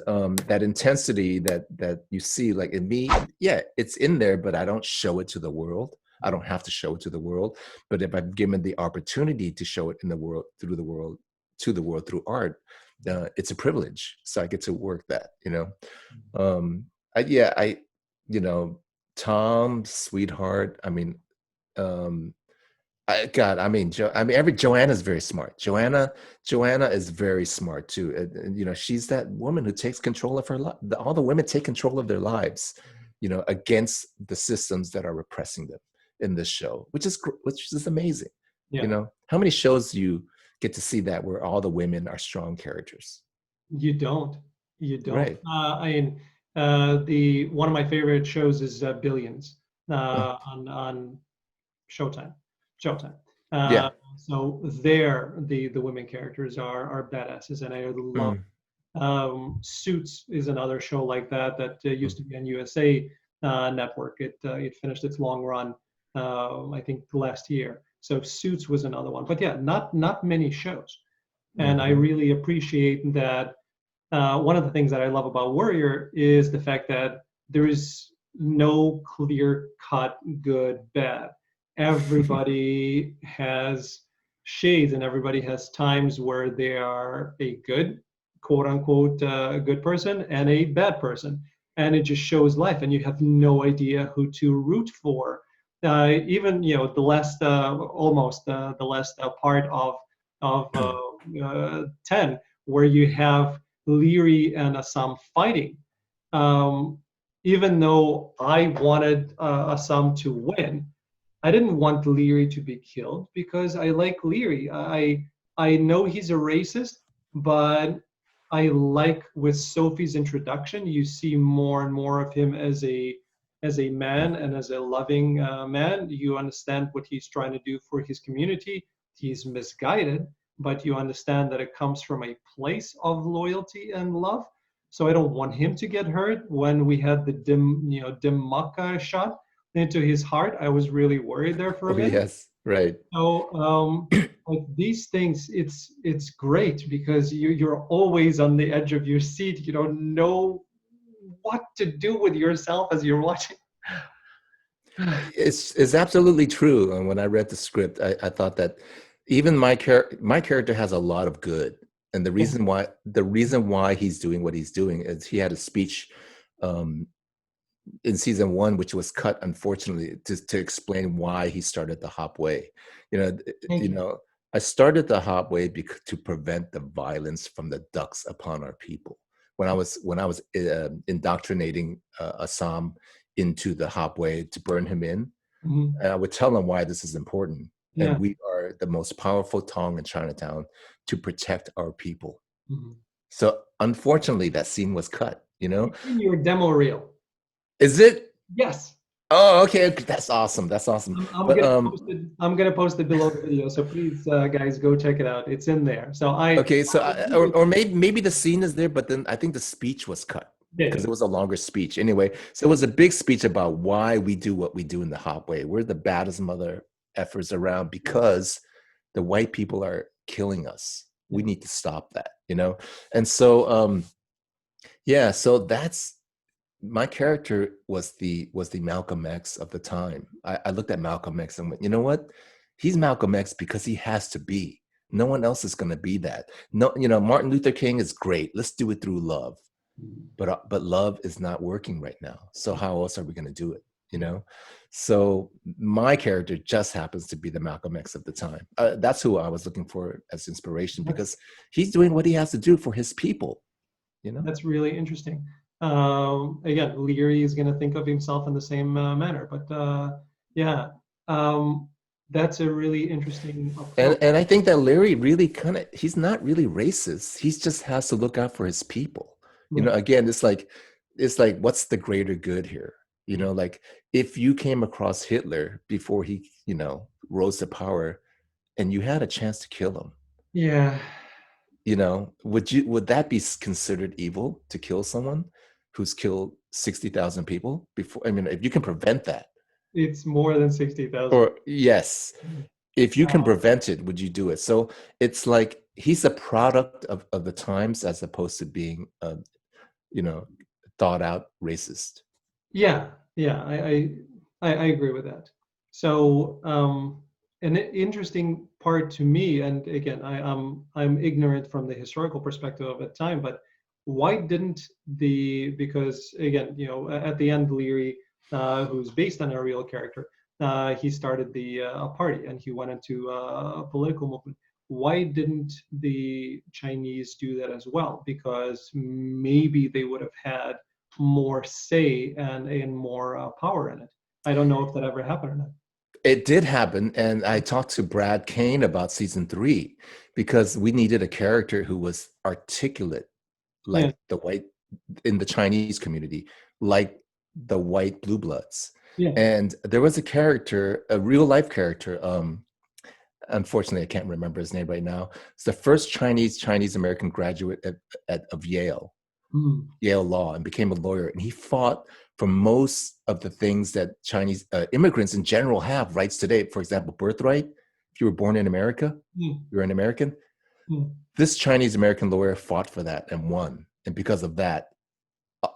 S2: that intensity that you see, like in me, yeah, it's in there, but I don't show it to the world. I don't have to show it to the world. But if I'm given the opportunity to show it in the world, through art, it's a privilege. So I get to work that, Tom, sweetheart. Joanna's very smart. Joanna is very smart too. And she's that woman who takes control of her life. All the women take control of their lives, against the systems that are repressing them in this show, which is amazing.
S1: Yeah.
S2: How many shows do you get to see that where all the women are strong characters?
S1: You don't.
S2: Right.
S1: One of my favorite shows is Billions on Showtime.
S2: Yeah.
S1: So there, the women characters are badasses, and I love. Suits is another show like that used to be on USA Network. It finished its long run, I think last year. So Suits was another one, but yeah, not many shows, and I really appreciate that. One of the things that I love about Warrior is the fact that there is no clear-cut good bad. Everybody has shades, and everybody has times where they are a good, quote unquote, good person and a bad person, and it just shows life, and you have no idea who to root for. Even the last the last part of 10, where you have Leary and Assam fighting. Even though I wanted Assam to win, I didn't want Leary to be killed because I like Leary. I know he's a racist, but I like with Sophie's introduction, you see more and more of him as a man and as a loving man. You understand what he's trying to do for his community. He's misguided, but you understand that it comes from a place of loyalty and love. so I don't want him to get hurt. When we had the Dimaka shot into his heart, I was really worried there for a
S2: Oh
S1: minute.
S2: yes, right.
S1: So like these things, it's great because you're always on the edge of your seat. You don't know what to do with yourself as you're watching.
S2: It's absolutely true. And when I read the script, I thought that even my character has a lot of good. And
S1: Yeah.
S2: the reason why he's doing what he's doing is he had a speech um, in season one, which was cut unfortunately, to explain why he started the Hop Way. You know,
S1: Thank you.
S2: I started the Hop Way to prevent the violence from the ducks upon our people. When I was indoctrinating Assam into the Hop Way to burn him in,
S1: Mhm.
S2: and I would tell him why this is important.
S1: Yeah.
S2: And we are the most powerful Tong in Chinatown to protect our people.
S1: Mhm.
S2: So unfortunately, that scene was cut.
S1: It's in your demo reel.
S2: Is it?
S1: Yes.
S2: Oh, okay. That's awesome. That's awesome.
S1: I'm
S2: But
S1: gonna post it. I'm gonna post it below the video. So please, guys, go check it out. It's in there. So
S2: okay. So
S1: I agree with
S2: or maybe the scene is there, but then I think the speech was cut because
S1: you.
S2: it was a longer speech. Anyway, so it was a big speech about why we do what we do in the Hot Way. We're the baddest mother effers around because the white people are killing us.
S1: Yeah.
S2: We need to stop that. And so yeah. So that's my character was the Malcolm X of the time. I looked at Malcolm X and went, you know what? He's Malcolm X because he has to be. No one else is going to be that. No, Martin Luther King is great. Let's do it through love.
S1: Mhm.
S2: But love is not working right now. So how else are we going to do it? So my character just happens to be the Malcolm X of the time. That's who I was looking for as inspiration
S1: That's
S2: because he's doing what he has to do for his people.
S1: that's really interesting. Again, Leary is going to think of himself in the same manner, but yeah, um, that's a really interesting approach.
S2: And I think that Larry really he's not really racist. He just has to look out for his people.
S1: Right.
S2: Again, it's like what's the greater good here? Like if you came across Hitler before he, rose to power and you had a chance to kill him,
S1: Yeah,
S2: would that be considered evil to kill someone who's killed 60,000 people before? I mean, if you can prevent that,
S1: it's more than 60,000.
S2: or yes, if you can prevent it, would you do it? So it's like he's a product of the times as opposed to being you know thought out racist.
S1: Yeah, yeah, I agree with that. So, an interesting part to me, and again, I'm ignorant from the historical perspective of the time, but why didn't because again, at the end, Leary, who's based on a real character, he started a party and he went into a political movement. Why didn't the Chinese do that as well? Because maybe they would have had more say and more power in it. I don't know if that ever happened or not.
S2: It did happen, and I talked to Brad Kane about season 3 because we needed a character who was articulate
S1: Yeah,
S2: like the white in the Chinese community, like the white blue bloods.
S1: yeah.
S2: And there was a character, a real life character. Unfortunately, I can't remember his name right now. It's the first Chinese American graduate of
S1: Mm,
S2: Yale Law, and became a lawyer. And he fought for most of the things that Chinese immigrants in general have rights today. For example, birthright. If you were born in America,
S1: mm,
S2: you're an American.
S1: mm,
S2: This Chinese American lawyer fought for that and won. And because of that,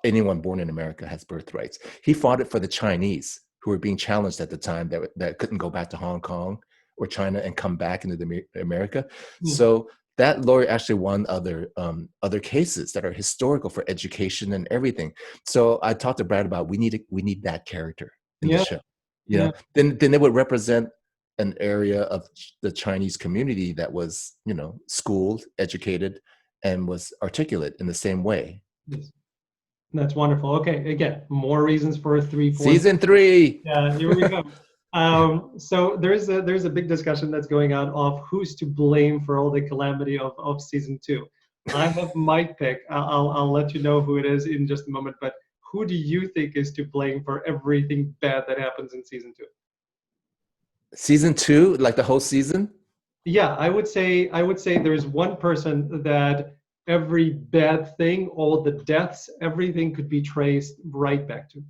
S2: anyone born in America has birthrights. He fought it for the Chinese who were being challenged at the time that couldn't go back to Hong Kong or China and come back into America.
S1: mm.
S2: So that lawyer actually won other cases that are historical for education and everything. So I talked to Brad about we need that character in the
S1: Yeah,
S2: show.
S1: yeah.
S2: Then it would represent an area of the Chinese community that was schooled, educated, and was articulate in the same way.
S1: Yes. That's wonderful. Okay, again, more reasons for a 3.0.
S2: Season 3.
S1: Yeah, here we go. So there's a big discussion that's going on of who's to blame for all the calamity of season 2. I have my pick. I'll let you know who it is in just a moment. But who do you think is to blame for everything bad that happens in season 2?
S2: Season 2, like the whole season?
S1: Yeah, I would say there's one person that every bad thing, all the deaths, everything could be traced right back to.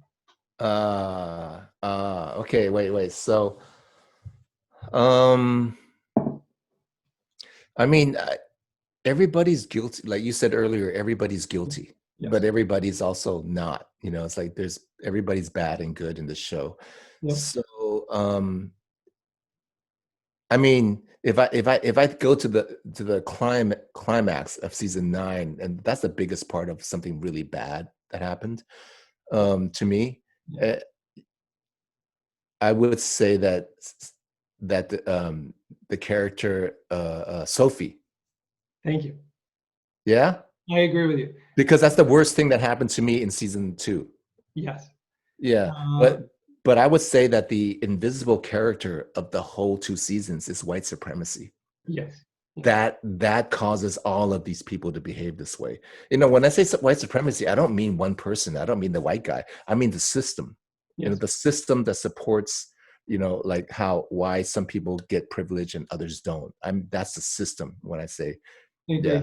S2: Okay, wait. So, um, I mean, everybody's guilty. Like you said earlier, everybody's guilty, but
S1: Yes.
S2: everybody's also not. You know, it's like everybody's bad and good in the show.
S1: Yep.
S2: So, I mean, if I go to the climax of season 9, and that's the biggest part of something really bad that happened to me,
S1: Yeah.
S2: uh, I would say that the character Sophie,
S1: Thank you.
S2: yeah,
S1: I agree with you.
S2: because that's the worst thing that happened to me in season 2.
S1: Yes.
S2: Yeah,
S1: Uh,
S2: but I would say that the invisible character of the whole 2 seasons is white supremacy.
S1: yes. Yes.
S2: That causes all of these people to behave this way. You know, when I say white supremacy, I don't mean one person. I don't mean the white guy. I mean the system. You know,
S1: Yes.
S2: the system that supports, you know, like why some people get privilege and others don't. That's the system when I say,
S1: I
S2: yeah,
S1: agree.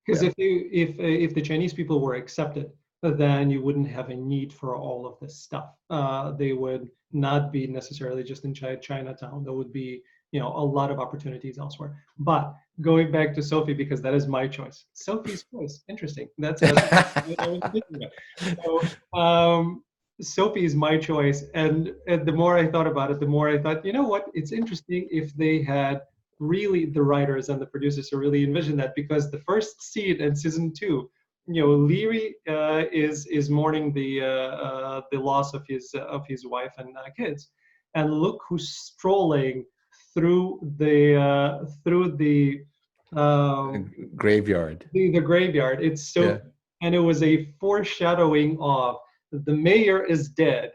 S1: Because
S2: yeah,
S1: if the Chinese people were accepted, then you wouldn't have a need for all of this stuff. They would not be necessarily just in Chinatown. There would be, a lot of opportunities elsewhere. But going back to Sophie, because that is my choice. Sophie's choice. Interesting. That's what I was thinking about. So Sophie is my choice, and the more I thought about it, the more I thought, you know what? It's interesting if they had really the writers and the producers to really envision that, because the first scene in season 2, Leary is mourning the loss of his wife and kids, and look who's strolling through
S2: graveyard.
S1: the graveyard. It's
S2: Yeah.
S1: so, and it was a foreshadowing of the mayor is dead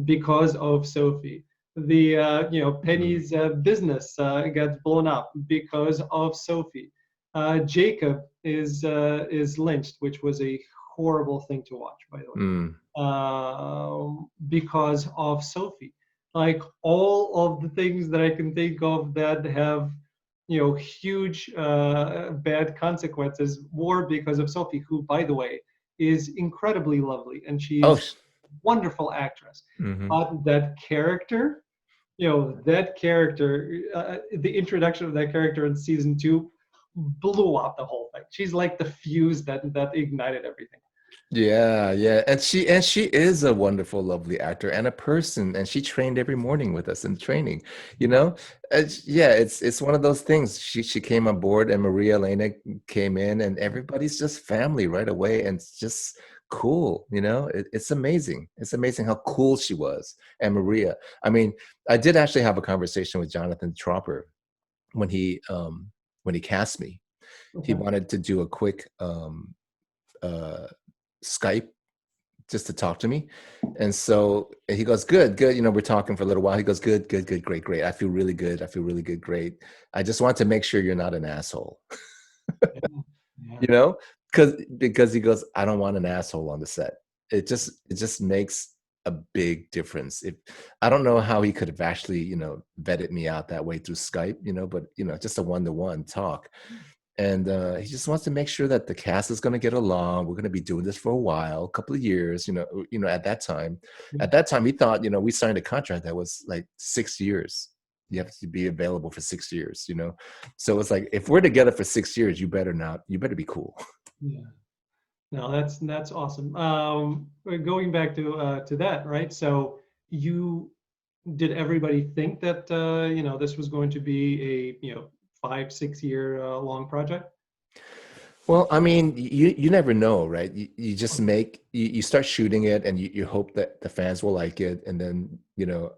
S1: because of Sophie. The
S2: Mm.
S1: Penny's business gets blown up because of Sophie. Jacob is lynched, which was a horrible thing to watch, by the way,
S2: Mm.
S1: because of Sophie. Like all of the things that I can think of that have huge bad consequences were because of Sophie, who, by the way, is incredibly lovely and she
S2: Oh.
S1: is a wonderful actress.
S2: Mm-hmm.
S1: But that character, the introduction of that character in season 2 blew up the whole thing. She's like the fuse that ignited everything.
S2: Yeah, yeah. And she is a wonderful, lovely actor and a person. And she trained every morning with us in training, you
S1: Wow.
S2: know? Yeah, it's one of those things. She came on board and Maria Elena came in and everybody's just family right away. And it's just cool, you know? It's amazing. It's amazing how cool she was. And Maria. I mean, I did actually have a conversation with Jonathan Tropper when he cast me. He
S1: Okay.
S2: wanted to do a quick uh Skype just to talk to me. And so he goes, good, good. You know, we're talking for a little while. He goes, good, good, good, great, great. I feel really good. I feel really good, great. I just want to make sure you're not an asshole,
S1: Yeah. Yeah.
S2: you know, because he goes, I don't want an asshole on the set. It just makes a big difference. If I don't know how he could have actually, vetted me out that way through Skype, but just a one-to-one talk. And he just wants to make sure that the cast is going to get along. We're going to be doing this for a while, a couple of years. At that time,
S1: Yeah.
S2: he thought, we signed a contract that was like 6 years. You have to be available for 6 years. So it's like, if we're together for 6 years, you better not. You better be cool.
S1: Yeah. No, that's awesome. Going back to that, right? So you did everybody think that this was going to be a 5-6 year long project?
S2: Well, I mean, you never know, right? You just
S1: Okay.
S2: you start shooting it, and you hope that the fans will like it, and then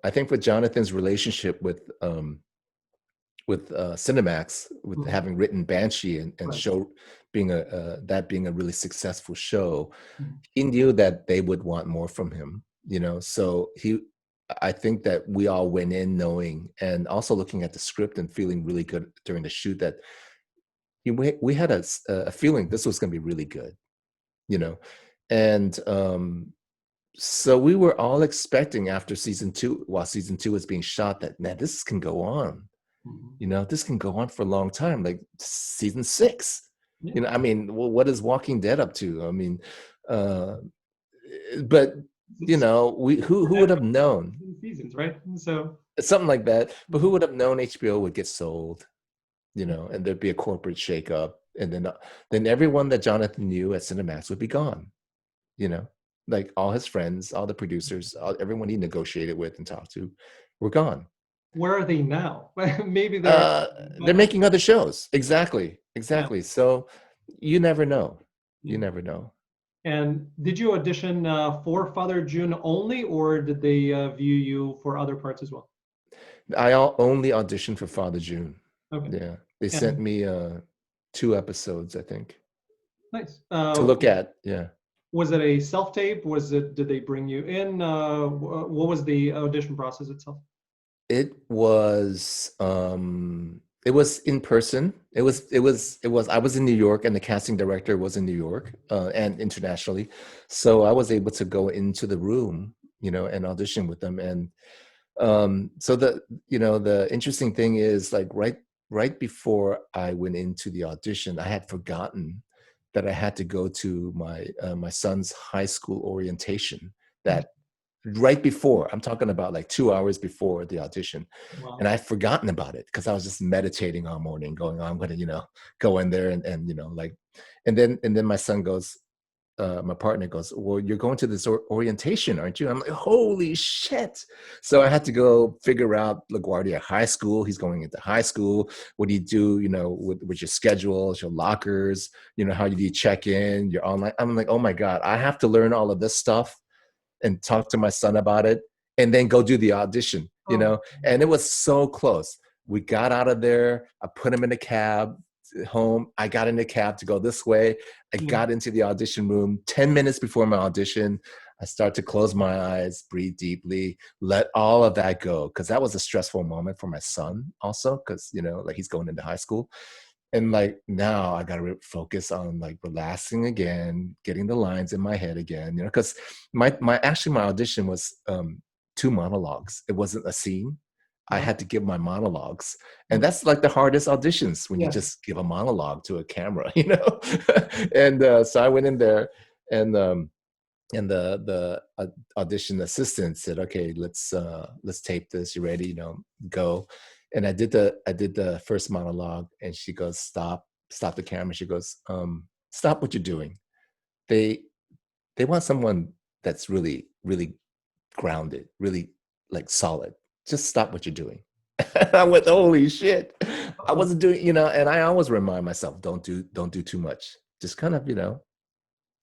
S2: I think with Jonathan's relationship with Cinemax, with
S1: Mhm.
S2: having written Banshee and
S1: Right.
S2: show being a really successful show,
S1: Mhm.
S2: he knew that they would want more from him. So I think that we all went in knowing, and also looking at the script and feeling really good during the shoot, that we had a feeling this was going to be really good, you know, and so we were all expecting after season 2, while season 2 was being shot, that man, this can go on.
S1: Mhm.
S2: This can go on for a long time, like season 6.
S1: Yeah.
S2: You know, I mean, what is Walking Dead up to? I mean, uh, but you
S1: It's
S2: know, we who would have known
S1: seasons, right? So
S2: something like that? But
S1: yeah.
S2: who would have known HBO would get sold? You
S1: Yeah.
S2: know, and there'd be a corporate shakeup, and then everyone that Jonathan knew at Cinemax would be gone. You know, like all his friends, all the producers, everyone he negotiated with and talked to, were gone.
S1: Where are they now? Maybe they're
S2: Uh, they're
S1: back.
S2: making other shows. Exactly,
S1: Yeah.
S2: exactly. So you never know. You
S1: Yeah.
S2: never know.
S1: And did you audition for Father June only, or did they view you for other parts as well?
S2: Only auditioned for Father June.
S1: Okay.
S2: Yeah, they sent
S1: And
S2: me 2 episodes, I think,
S1: nice.
S2: to look at. Yeah.
S1: Was it a self-tape? Was it, did they bring you in? What was the audition process itself?
S2: It was in person. It was I was in New York, and the casting director was in New York, and internationally. So I was able to go into the room, and audition with them. And so the interesting thing is, like, right before I went into the audition, I had forgotten that I had to go to my son's high school orientation, that right before. I'm talking about like 2 hours before the audition. And
S1: Wow.
S2: I'd forgotten about it because I was just meditating all morning, going, oh, I'm gonna, go in there, and like, and then my son goes, my partner goes, well, you're going to this orientation, aren't you? I'm like, holy shit. So I had to go figure out LaGuardia High School. He's going into high school. What do you do, with your schedules, your lockers, how do you check in, your online? I'm like, oh my God, I have to learn all of this stuff and talk to my son about it, and then go do the audition,
S1: Oh,
S2: and it was so close. We got out of there. I put him in a cab home. I got in the cab to go this way. I
S1: yeah.
S2: got into the audition room 10 minutes before my audition. I start to close my eyes, breathe deeply, let all of that go, because that was a stressful moment for my son also, because like, he's going into high school. And like, now I gotta focus on like relaxing again, getting the lines in my head again, because my audition was 2 monologues. It wasn't a scene. I
S1: Wow.
S2: had to give my monologues, and
S1: Okay.
S2: that's like the hardest auditions, when you
S1: Yeah.
S2: just give a monologue to a camera. And so I went in there, and audition assistant said, okay, let's tape this, you ready, go. And I did the first monologue, and she goes, stop the camera. She goes, stop what you're doing. They they want someone that's really, really grounded, really, like, solid. Just stop what you're doing. I went, holy shit. I wasn't doing, and I always remind myself, don't do too much. Just kind of,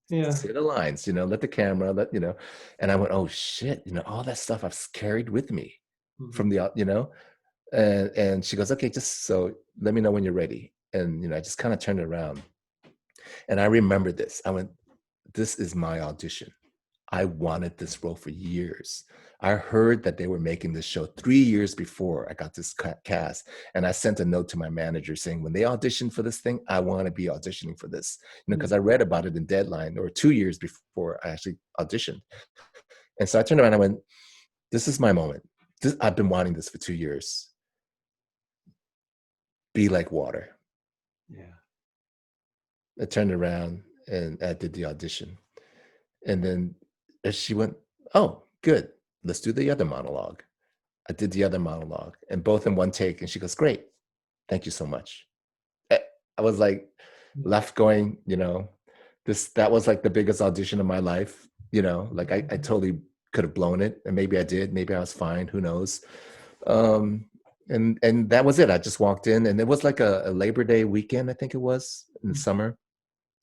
S1: Yeah.
S2: say the lines, let the camera, and I went, oh shit, all that stuff I've carried with me
S1: Mhm.
S2: from and she goes, okay, just so let me know when you're ready. And, I just kind of turned it around, and I remember this. I went, this is my audition. I wanted this role for years. I heard that they were making this show 3 years before I got this cast. And I sent a note to my manager saying, when they audition for this thing, I want to be auditioning for this,
S1: Yeah.
S2: because I read about it in Deadline, or 2 years before I actually auditioned. And so I turned around and I went, this is my moment. I've been wanting this for 2 years. Be like water.
S1: Yeah.
S2: I turned around and I did the audition. And then she went, oh, good. Let's do the other monologue. I did the other monologue, and both in one take. And she goes, great. Thank you so much. I I was like,
S1: Yeah.
S2: left going, that was like the biggest audition of my life. Like, I totally could have blown it, and maybe I did. Maybe I was fine. Who knows? Um, and that was it. I just walked in, and it was like a Labor Day weekend, I think it was, in the summer.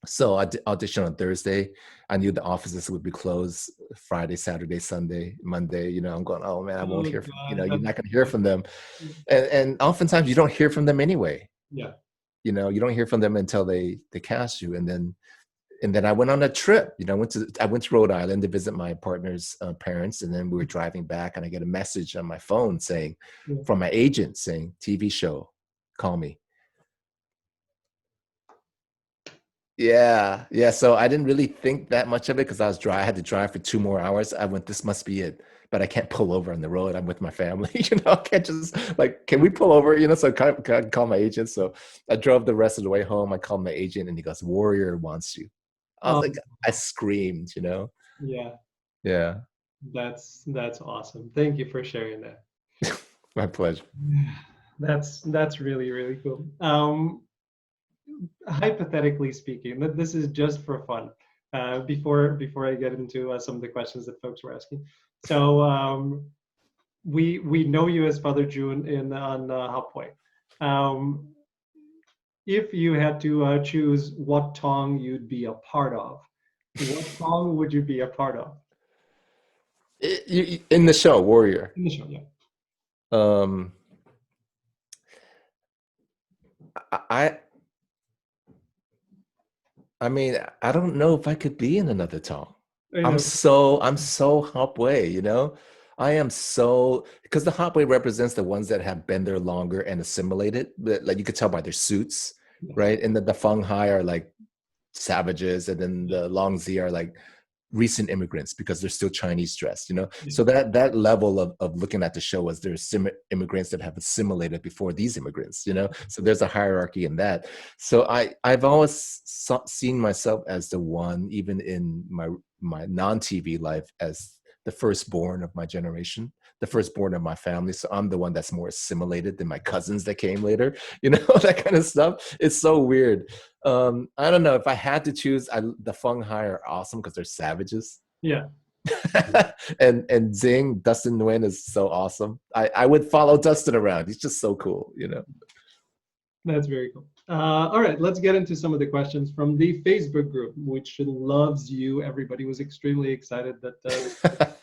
S2: So I auditioned on Thursday. I knew the offices would be closed Friday, Saturday, Sunday, Monday. I'm going, oh man, I won't
S1: Oh
S2: hear from,
S1: God.
S2: you're not going to hear from them. And oftentimes you don't hear from them anyway.
S1: Yeah.
S2: You don't hear from them until they cast you. And then I went on a trip. I went to Rhode Island to visit my partner's parents, and then we were driving back, and I get a message on my phone saying,
S1: Yeah.
S2: from my agent, saying, TV show, call me. Yeah, yeah. So I didn't really think that much of it because I was dry. I had to drive for 2 more hours. I went, this must be it. But I can't pull over on the road. I'm with my family. I can't just like, can we pull over? So I call my agent. So I drove the rest of the way home. I called my agent and he goes, Warrior wants you. I was like,
S1: Um,
S2: I screamed.
S1: yeah,
S2: Yeah,
S1: that's awesome. Thank you for sharing that.
S2: my pleasure.
S1: That's really really cool. Hypothetically speaking, this is just for fun. Before I get into some of the questions that folks were asking, so we know you as Father Jun in on Hapoi. Um, if you had to choose what tongue you'd be a part of, what tongue would you be a part of
S2: In the show, Warrior.
S1: in the show? Yeah.
S2: Um, I I mean, I don't know if I could be in another tongue.
S1: I
S2: I'm
S1: know.
S2: so I'm so Hopway. I am so because the Hopway represents the ones that have been there longer and assimilated. But like you could tell by their suits,
S1: Yes.
S2: right? And the Feng Hai are like savages, and then the Long Zi are like recent immigrants because they're still Chinese dressed.
S1: Yeah.
S2: So that level of looking at the show is there's immigrants that have assimilated before these immigrants. So there's a hierarchy in that. So I've always seen myself as the one, even in my non-TV life, as the firstborn of my generation, the firstborn of my family. So I'm the one that's more assimilated than my cousins that came later, that kind of stuff. It's so weird. I don't know if I had to choose. The Feng Hai are awesome because they're savages,
S1: Yeah.
S2: and Zing Dustin Nguyen is so awesome. I would follow Dustin around. He's just so cool.
S1: That's very cool. All right, let's get into some of the questions from the Facebook group, which loves you. Everybody was extremely excited that.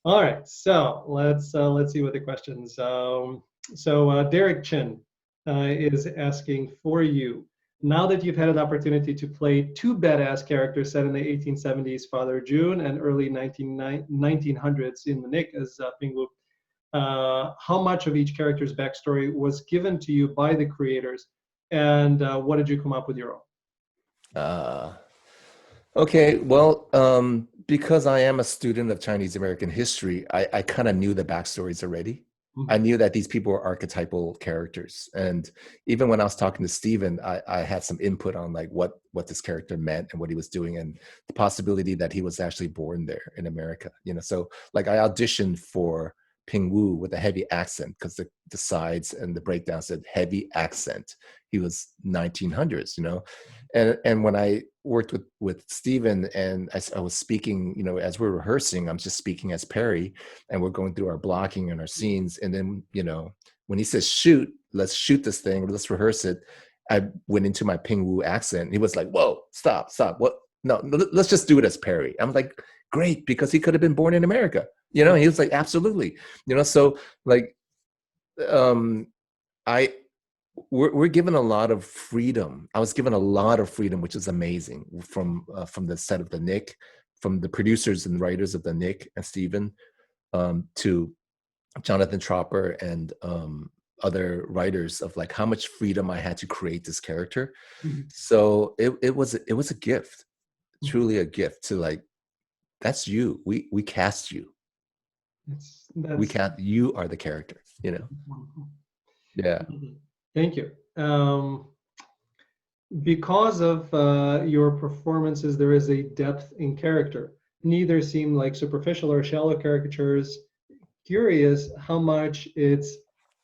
S1: All right, so let's see what the questions. So Derek Chin is asking for you. Now that you've had an opportunity to play two badass characters set in the 1870s, Father Jun, and early 1900s in the Nick as Ping Wu, how much of each character's backstory was given to you by the creators, and what did you come up with your own?
S2: uh, Okay, well, because I am a student of Chinese American history, I kind of knew the backstories already. I
S1: Mhm.
S2: knew that these people were archetypal characters, and even when I was talking to Stephen, I had some input on like what this character meant and what he was doing, and the possibility that he was actually born there in America. So like I auditioned for Ping Wu with a heavy accent because the sides and the breakdown said heavy accent. He was 1900s. And when I worked with Steven and I was speaking, as we're rehearsing, I'm just speaking as Perry, and we're going through our blocking and our scenes. And then, when he says shoot, let's shoot this thing, let's rehearse it, I went into my Ping Wu accent. He was like, whoa, stop. What? No, let's just do it as Perry. I'm like, great, because he could have been born in America. And he was like, absolutely. So like um I we're given a lot of freedom. I was given a lot of freedom, which is amazing, from the set of the Nick, from the producers and writers of the Nick and Steven, to Jonathan Tropper and other writers, of like how much freedom I had to create this character.
S1: Mhm.
S2: So it was a gift,
S1: Mhm.
S2: truly a gift to like, that's you. We cast you. We
S1: That's
S2: cast you are the character.
S1: wonderful.
S2: Yeah.
S1: Mhm. Thank you. Because of your performances, there is a depth in character. Neither seem like superficial or shallow caricatures. Curious how much it's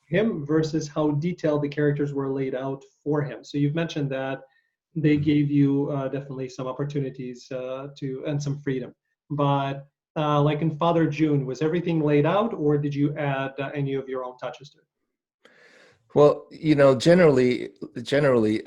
S1: him versus how detailed the characters were laid out for him. So you've mentioned that they gave you definitely some opportunities to and some freedom. But like in Father June, was everything laid out, or did you add any of your own touches to it?
S2: Well, generally,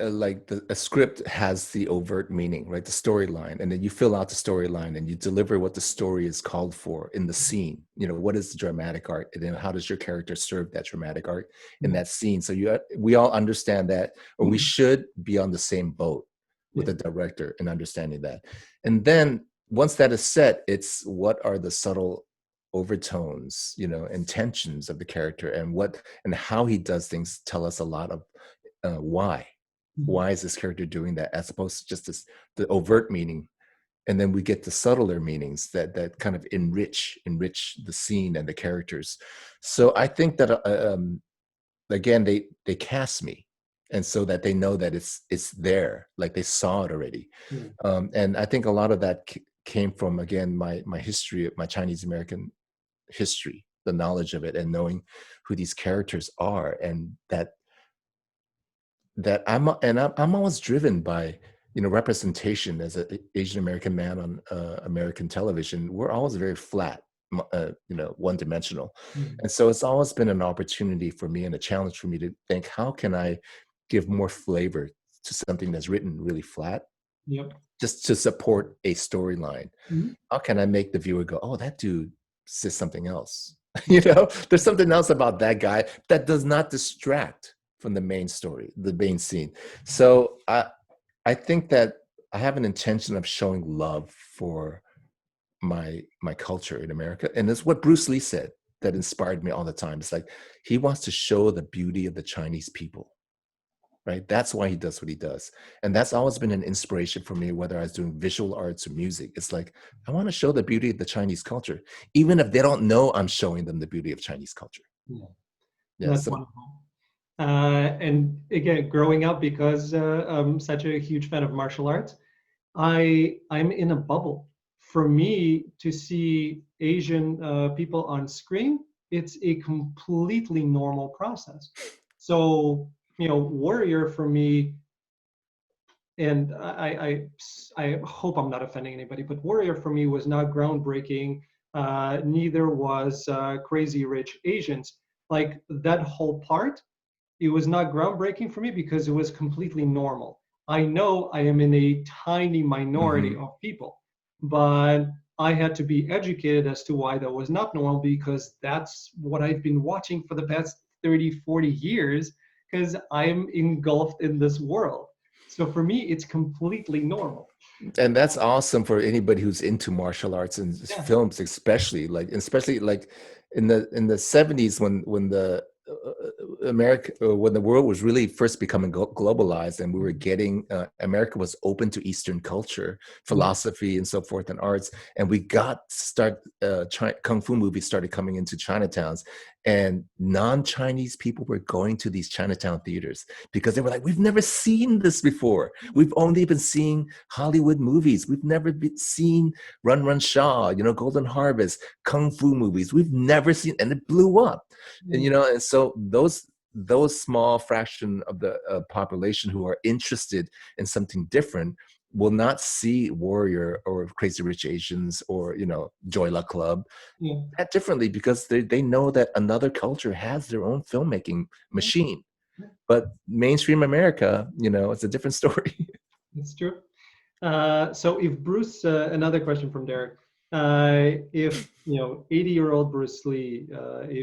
S2: like a script has the overt meaning, right? The storyline, and then you fill out the storyline and you deliver what the story is called for in the scene. What is the dramatic art, and then how does your character serve that dramatic art in
S1: Yeah.
S2: that scene? So we all understand that, or we should be on the same boat with
S1: Yeah.
S2: the director in understanding that. And then once that is set, it's what are the subtle overtones, intentions of the character, and how he does things tell us a lot of why.
S1: Mhm.
S2: Why is this character doing that? As opposed to just this the overt meaning, and then we get the subtler meanings that kind of enrich the scene and the characters. So I think that again they cast me, and so that they know that it's there, like they saw it already.
S1: Yeah.
S2: And I think a lot of that came from, again, my history, my Chinese American history, the knowledge of it, and knowing who these characters are, and I'm always driven by, representation. As an Asian American man on American television, we're always very flat, one dimensional.
S1: Mm.
S2: And so it's always been an opportunity for me and a challenge for me to think, how can I give more flavor to something that's written really flat,
S1: Yep.
S2: just to support a storyline?
S1: Mhm.
S2: How can I make the viewer go, oh, that dude says something else?
S1: Yeah.
S2: There's something else about that guy that does not distract from the main story, the main scene. So I think that I have an intention of showing love for my culture in America. And it's what Bruce Lee said that inspired me all the time. It's like he wants to show the beauty of the Chinese people, right? That's why he does what he does. And that's always been an inspiration for me, whether I was doing visual arts or music. It's like, I want to show the beauty of the Chinese culture, even if they don't know I'm showing them the beauty of Chinese culture.
S1: Yeah.
S2: Yeah.
S1: That's
S2: So,
S1: wonderful. And again, growing up, because I'm such a huge fan of martial arts, I'm in a bubble. For me to see Asian people on screen, it's a completely normal process. So, Warrior for me, and I hope I'm not offending anybody, but Warrior for me was not groundbreaking. Neither was Crazy Rich Asians. Like that whole part, it was not groundbreaking for me because it was completely normal. I know I am in a tiny minority
S2: mhm.
S1: of people, but I had to be educated as to why that was not normal, because that's what I've been watching for the past 30, 40 years, because I'm engulfed in this world. So for me, it's completely normal.
S2: And that's awesome for anybody who's into martial arts and
S1: Yeah.
S2: films, especially like in the 70s, when the America when the world was really first becoming globalized, and we were getting America was open to Eastern culture,
S1: Yeah.
S2: philosophy, and so forth, and arts. And we got start kung fu movies started coming into Chinatowns, and non-Chinese people were going to these Chinatown theaters because they were like, we've never seen this before. We've only been seeing Hollywood movies. We've never seen Run Run Shaw, Golden Harvest, kung fu movies. We've never seen, and it blew up. And
S1: Yeah.
S2: and so those small fraction of the population who are interested in something different will not see Warrior or Crazy Rich Asians or Joy Luck Club
S1: Yeah.
S2: that differently, because they know that another culture has their own filmmaking
S1: Yeah.
S2: machine. But mainstream America, it's a different story.
S1: It's true. So if Bruce, another question from Derek, if 80-year-old Bruce Lee,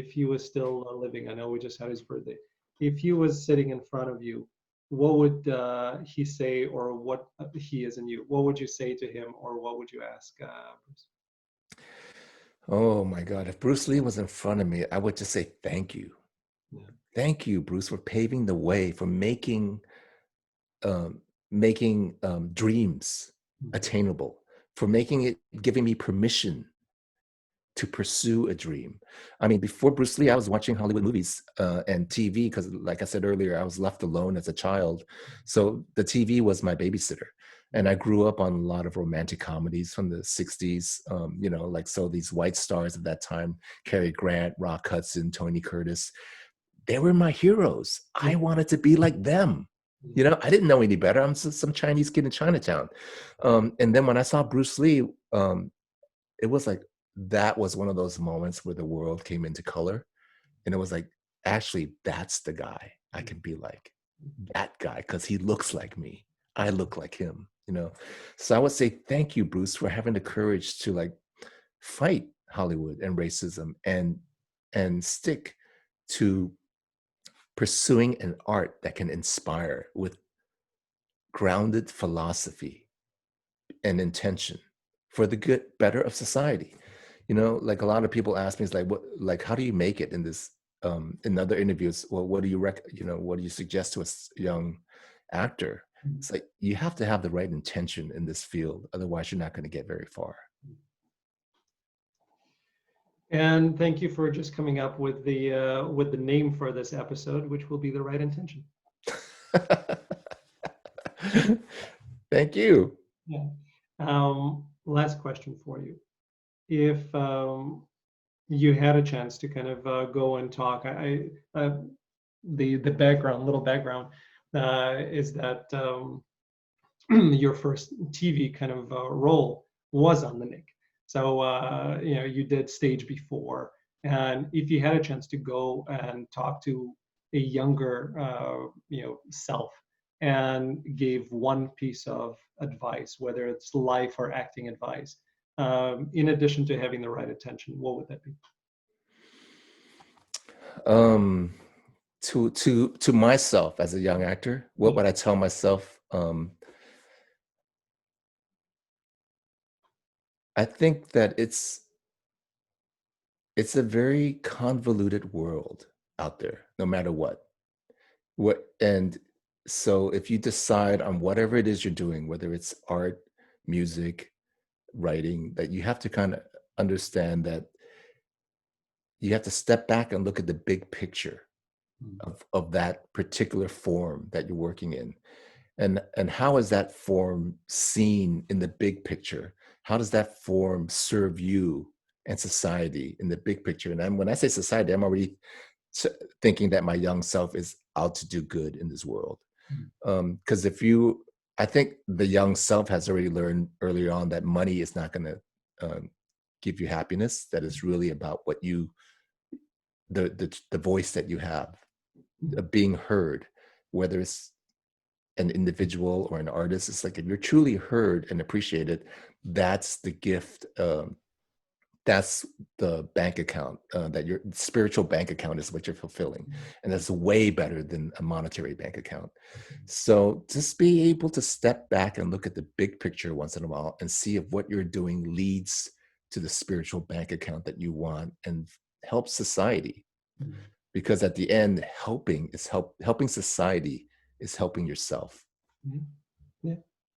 S1: if he was still living, I know we just had his birthday, if he was sitting in front of you, what would he say, or what he is in you? What would you say to him, or what would you ask Bruce?
S2: Oh my God. If Bruce Lee was in front of me, I would just say, thank you.
S1: Yeah.
S2: Thank you, Bruce, for paving the way, for making dreams
S1: Mhm.
S2: attainable, for giving me permission to pursue a dream. I mean, before Bruce Lee, I was watching Hollywood movies and TV because, like I said earlier, I was left alone as a child. So the TV was my babysitter. And I grew up on a lot of romantic comedies from the 60s, so these white stars of that time, Cary Grant, Rock Hudson, Tony Curtis, they were my heroes. I
S1: Yeah.
S2: wanted to be like them. I didn't know any better. I'm just some Chinese kid in Chinatown. And then when I saw Bruce Lee, it was like, that was one of those moments where the world came into color. And it was like, actually, that's the guy I can be like. That guy, because he looks like me. I look like him. So I would say, thank you, Bruce, for having the courage to like fight Hollywood and racism and stick to pursuing an art that can inspire with grounded philosophy and intention for the good, better of society. Like a lot of people ask me, it's like, how do you make it in this, in other interviews? Well, what do you what do you suggest to us young actor. It's like you have to have the right intention in this field, otherwise you're not going to get very far.
S1: And thank you for just coming up with the name for this episode, which will be The Right Intention.
S2: Thank you.
S1: Yeah. Last question for you. If you had a chance to kind of go and talk, the little background, is that your first TV kind of role was on the Nick. So you did stage before, and if you had a chance to go and talk to a younger self and gave one piece of advice, whether it's life or acting advice, in addition to having the right attention, what would that be?
S2: To myself as a young actor, what would I tell myself? I think that it's a very convoluted world out there, no matter what. And so if you decide on whatever it is you're doing, whether it's art, music, writing, that you have to kind of understand that you have to step back and look at the big picture of that particular form that you're working in. And how is that form seen in the big picture? How does that form serve you and society in the big picture? And when I say society, I'm already thinking that my young self is out to do good in this world. Because I think the young self has already learned earlier on that money is not going to give you happiness. That is really about what the voice that you have, being heard, whether it's an individual or an artist. It's like if you're truly heard and appreciated, that's the gift. That's the bank account, that your spiritual bank account is what you're fulfilling. And that's way better than a monetary bank account. So just be able to step back and look at the big picture once in a while and see if what you're doing leads to the spiritual bank account that you want and help society. Because at the end, helping society is helping yourself.
S1: Yeah,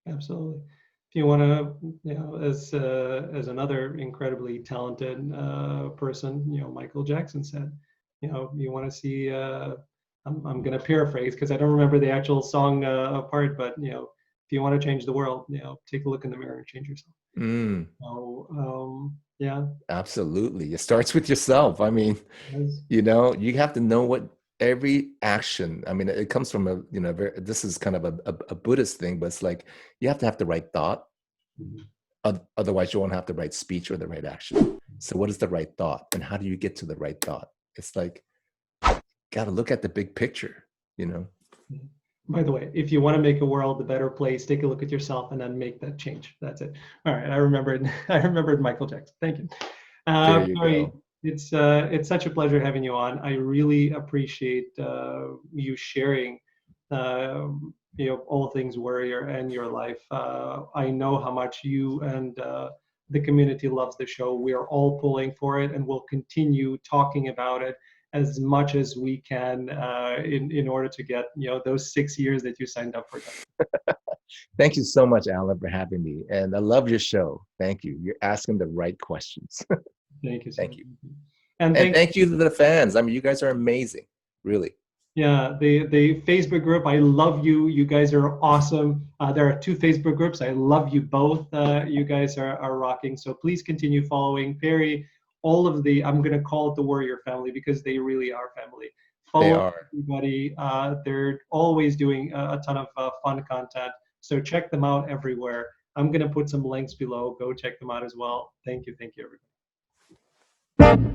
S1: absolutely. If you want to, as another incredibly talented person, Michael Jackson said, you want to see. I'm going to paraphrase because I don't remember the actual song part, but if you want to change the world, take a look in the mirror and change yourself. So yeah, absolutely.
S2: It starts with yourself. I mean, you have to know what every action. I mean, it comes from this is kind of a Buddhist thing, but it's like you have to have the right thought. Otherwise, you won't have the right speech or the right action. So, what is the right thought, and how do you get to the right thought? It's like got to look at the big picture.
S1: By the way, if you want to make a world a better place, take a look at yourself and then make that change. That's it. All right, I remembered Michael Jackson. Thank you.
S2: There you go.
S1: It's such a pleasure having you on. I really appreciate you sharing all things Warrior and your life. I know how much you and the community loves the show. We are all pulling for it, and we'll continue talking about it as much as we can in order to get those 6 years that you signed up for.
S2: Thank you so much, Alan, for having me, and I love your show. Thank you. You're asking the right questions.
S1: Thank you.
S2: Thank you. And thank you to the fans. I mean, you guys are amazing, really.
S1: Yeah, the Facebook group, I love you. You guys are awesome. There are 2 Facebook groups. I love you both. You guys are rocking. So please continue following Perry. All of I'm going to call it the Warrior family because they really are family. Follow everybody. They're always doing a ton of fun content. So check them out everywhere. I'm going to put some links below. Go check them out as well. Thank you. Thank you, everybody.